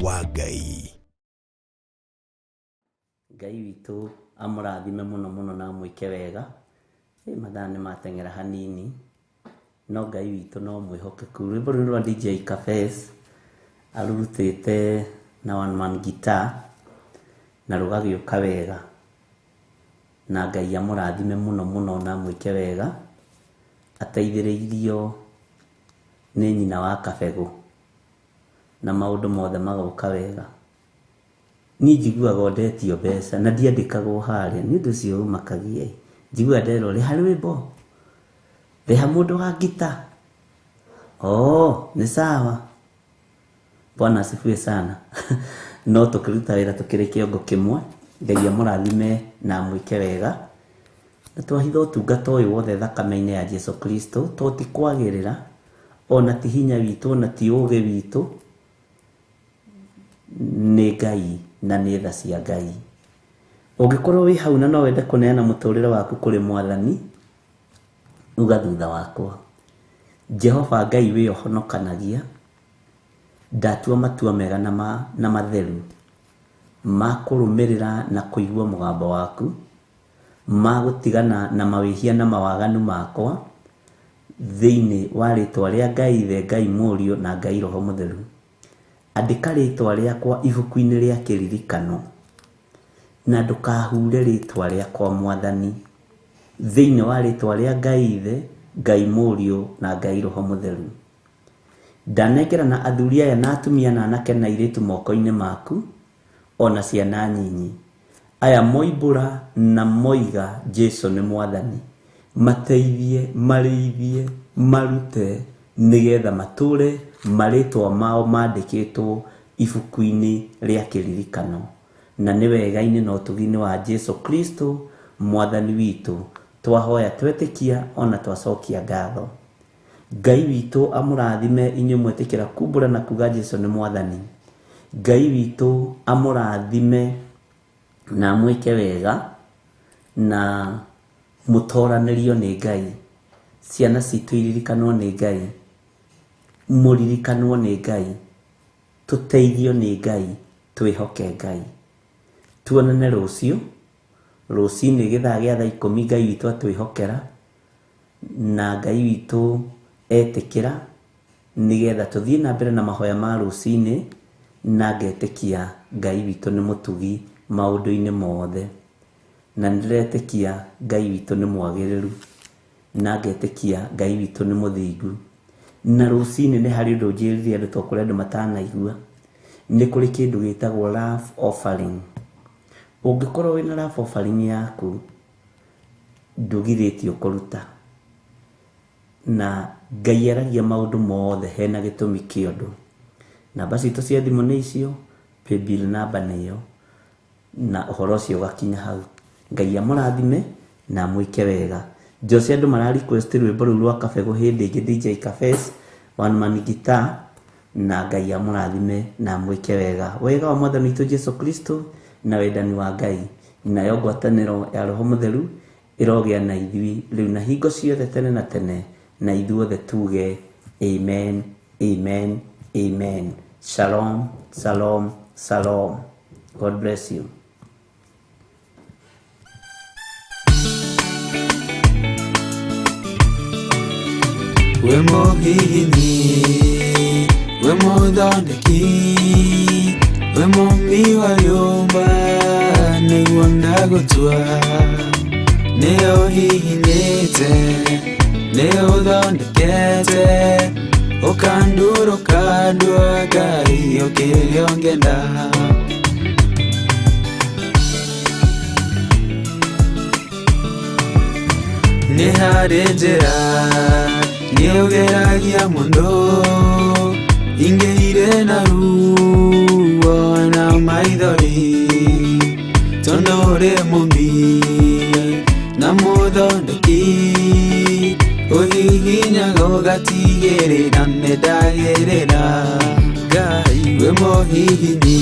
wa Ngai. Ngai witũ amũrathime mũno mũno na amwĩke wega. Mathaa nĩ mateng'era hanini, no Ngai witũ no mwĩhokeku. Rwĩmbo rũrũ rwa DJ Cafes arurutĩte na one man guitar na rũgagĩũka wega, na Ngai amũrathime mũno mũno na amwĩke wega. Ateithĩrĩirio nĩ nyina wa Kabegũ na maũndũ mothe magoka wega. Niĩ njiguaga ndetio mbeca na ndiandĩkagwo harĩa, nĩ ũndũ ũcio ũmakagia. Njiguaga nderwo rĩ harĩ rwĩmbo, rĩha mũndũ wa ngita. Nĩ sawa, Bwana asifiwe sana. No tũkĩruta wĩra tũkĩrĩ kĩongo kĩmwe. Ngai amũrathime na amwĩke wega. Na twahitha ũtungata ũyũ wothe thakame-inĩ ya Jesu Kristo, to ti kwagĩrĩra, ona ti hinya witũ, ona ti ũũgĩ witũ, nĩ Ngai na nĩ tha cia Ngai. Ũngĩkorwo wĩ hau na no wende kũneana mũtũrĩre waku kũrĩ Mwathani, uga thutha wakwa. Jehova Ngai wĩ ũhonokanagia, ndatua matua mega na matheru ma kũrũmĩrĩra na kũigua mũgambo waku, ma gũtigana na mawĩhia na mawaganu makwa thĩinĩ wa rĩtwa rĩa Ngai Ithe, Ngai Mũriũ na Ngai Roho Mũtheru. Andĩka rĩtwa rĩakwa ibuku-inĩ rĩa kĩririkano, na ndũkahure rĩtwa rĩakwa Mwathani thĩinĩ wa rĩtwa rĩa Ngai Ithe, Ngai Mũriũ na Ngai Roho Mũtheru. Ndanengerana athuri aya na atumia na anake na airĩtu moko-inĩ maku, ona ciana nyinyi. Aya moimbũra na moiga Jesu nĩ Mwathani. Mateithie, marĩithie, marute, nĩgetha matũre marĩtwa mao mandĩkĩtwo ibuku-inĩ rĩa kĩririkano. Na nĩ wega-inĩ na ũtugi-inĩ wa Jesu Kristo Mwathani witũ twahoya twetĩkia ona twacokia ngatho. Ngai witũ amũrathime inyuĩ mwetĩkĩra kumbũra na kuga Jesu nĩ Mwathani. Ngai witũ amũrathime na amwĩke wega na mũtoranĩrio nĩ Ngai. Ciana citũ iririkanwo nĩ Ngai, mũririkanwo nĩ Ngai, tũteithio nĩ Ngai, twĩhoke Ngai. Tuonane rũciũ, rũcinĩ gĩthaa gĩa thaa 10 Ngai witũ atwĩhokera na Ngai witũ etĩkĩra, nĩgetha tũthiĩ na mbere na mahoya ma rũcinĩ, na ngetĩkia Ngai witũ nĩ mũtugi maũndũ-inĩ mothe, na nĩndĩretĩkia Ngai witũ nĩ mwagĩrĩru, na ngetĩkia Ngai witũ nĩ mũthingu. Na rũcinĩ nĩ harĩ ũndũ njĩrire andũ tokũrĩa andũ matanaigua, nĩ kũrĩ kĩndũ gĩtagwo love offering. Ũngĩkorwo wĩna love offering yaku ndũgirĩtio kũruta, na Ngai aragia maũndũ mothe hena gĩtũmi kĩũndũ. Namba citũ cia thimũ nĩ icio, paybill namba nĩyo, na ũhoro ũcio ũgakinya hau. Ngai amũrathime na mwĩke wega. Jose andũ mara request rwĩmbo rũu rwa Kabegũ hĩndĩ ĩngĩ, DJ Kafes, one man guitar, na Ngai amũrathime na mwĩke wega. Wega wa Mwathani witũ Jesu Kristo na wendani wa Ngai nayo ngwatanĩro ya Roho Mũtheru ĩrogĩa na ithuĩ rĩu na hingo ciothe tene na tene, na ithuothe tuge amen, amen, amen. Shalom, shalom, shalom. God bless you. We mũhihinyi, we mũthondeki, we mũmbi wa rĩũmba, nĩguo ndagũtua. Nĩ ũhihinyĩte, nĩ ũthondekete, ũkandũra Ngai ũkĩrĩa ũngĩenda. Nĩ harĩ njĩra nĩ ũgeragia mũndũ, ingĩire na ruo na maithori, tondũ ũrĩ mũmbi na mũthondeki, ũhihinyaga ũgatigĩrĩra nĩ ndagĩrĩra. Ngai we mũhihinyi,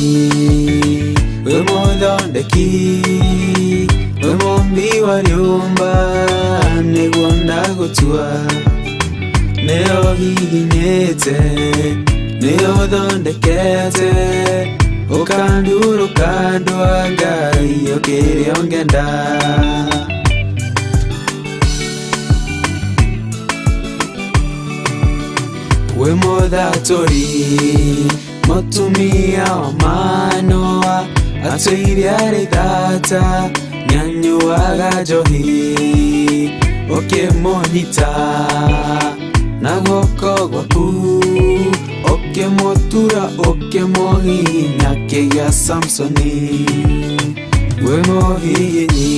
we mũthondeki, we mũmbi wa rĩũmba, nĩguo ndagũtua. Nĩ ũhihinyĩte, nĩ ũthondekete, ũkandũra Ngai ũkĩrĩa ũngĩenda. We mũthatũri, mũtumia wa Manoa, atũire arĩ thata, nĩanyuaga njohi, ũkĩmũnyita na guoko gwaku, ũkĩmũtura ũkĩmũhihinya kĩgĩa Samsoni. We mũhihinyi,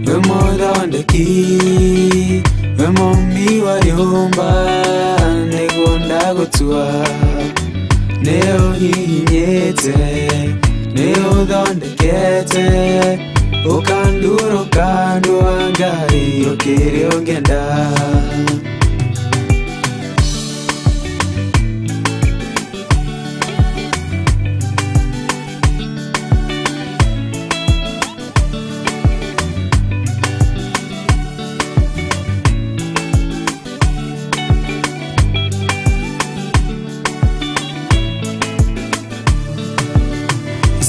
we mũthondeki, we mũmbi wa rĩũmba, nĩguo ndagũtua. Nĩ ũhihinyĩte, nĩ ũthondekete, ũkandũra Ngai ũkĩrĩa ũngĩenda.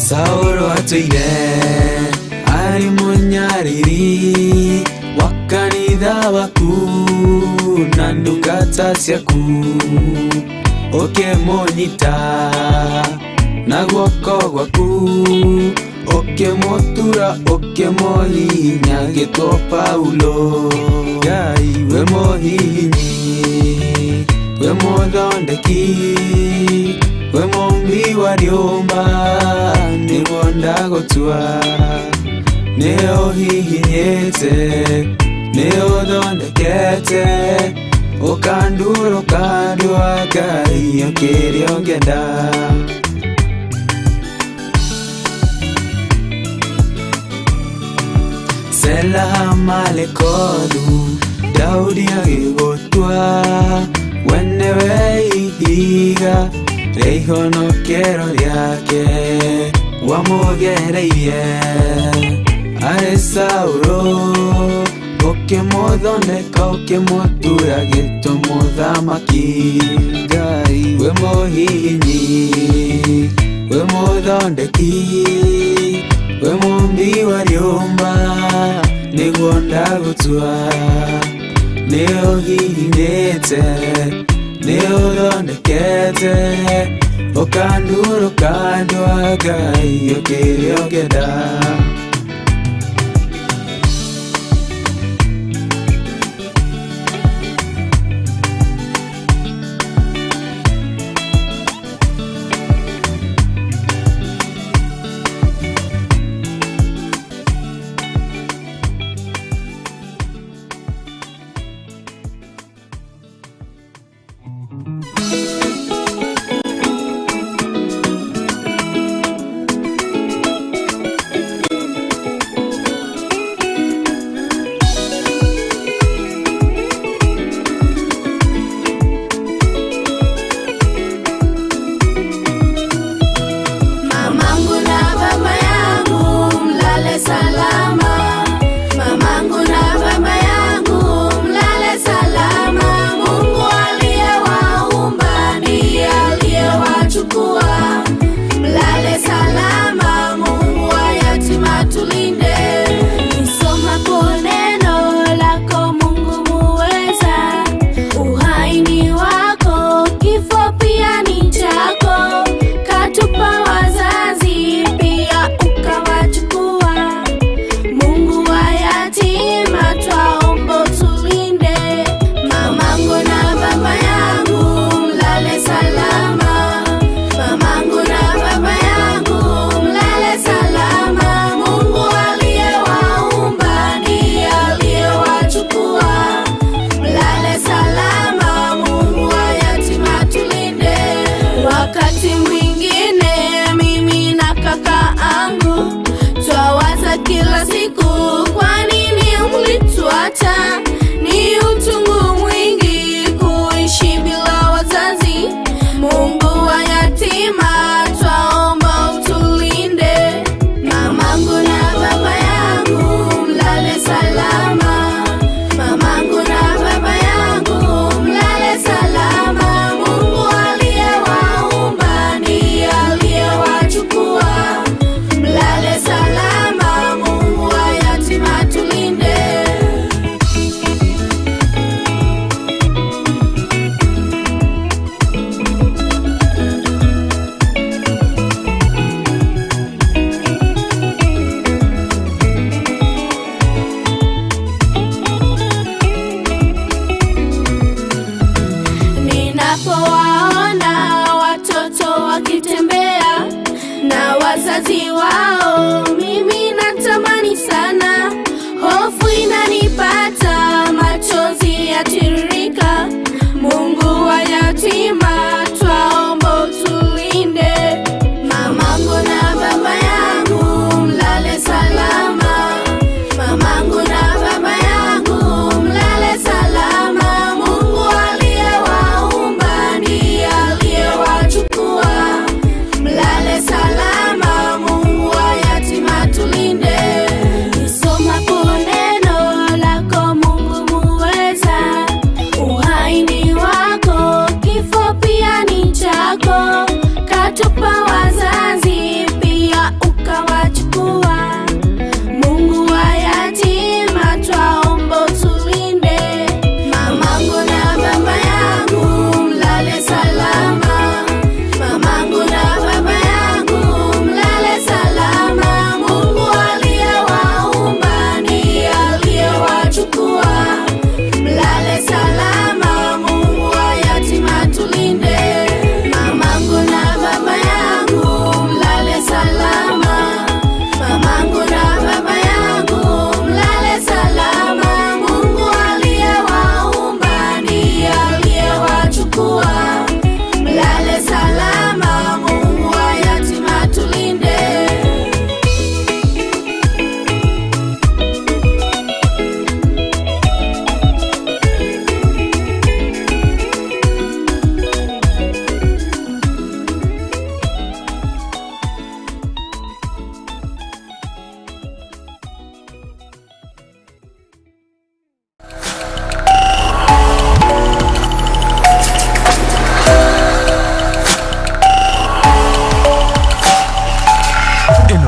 Saũlũ atũire arĩ mũnyariri wa kanitha waku na ndungata ciaku, ũkĩmũnyita na guoko gwaku, ũkĩmũtura ũkĩmũhihinya gĩtwo Paulo. Ngai we mũhihinyi, we mũthondeki, we mũmbi wa rĩũmba, nĩguo ndagũtua. Nĩ ũhihinyĩte, nĩ ũthondekete, ũkandũra Ngai ũkĩrĩa ũngĩenda. Sela malekolu, Daudi agĩgũtua, we nĩwe ihiga rĩa ihonokero rĩake, wamũgereire arĩ Saũlũ, ũkĩmũthondeka ũkĩmũtura gĩtwo mũthamaki. Ngai we mũhihinyi, we mũthondeki, we mũmbi wa rĩũmba, nĩguo ndagũtua. Nĩ ũhihinyĩte, nĩ ũthondekete, ũkandũra Ngai ũkĩrĩa ũngĩenda. kila siku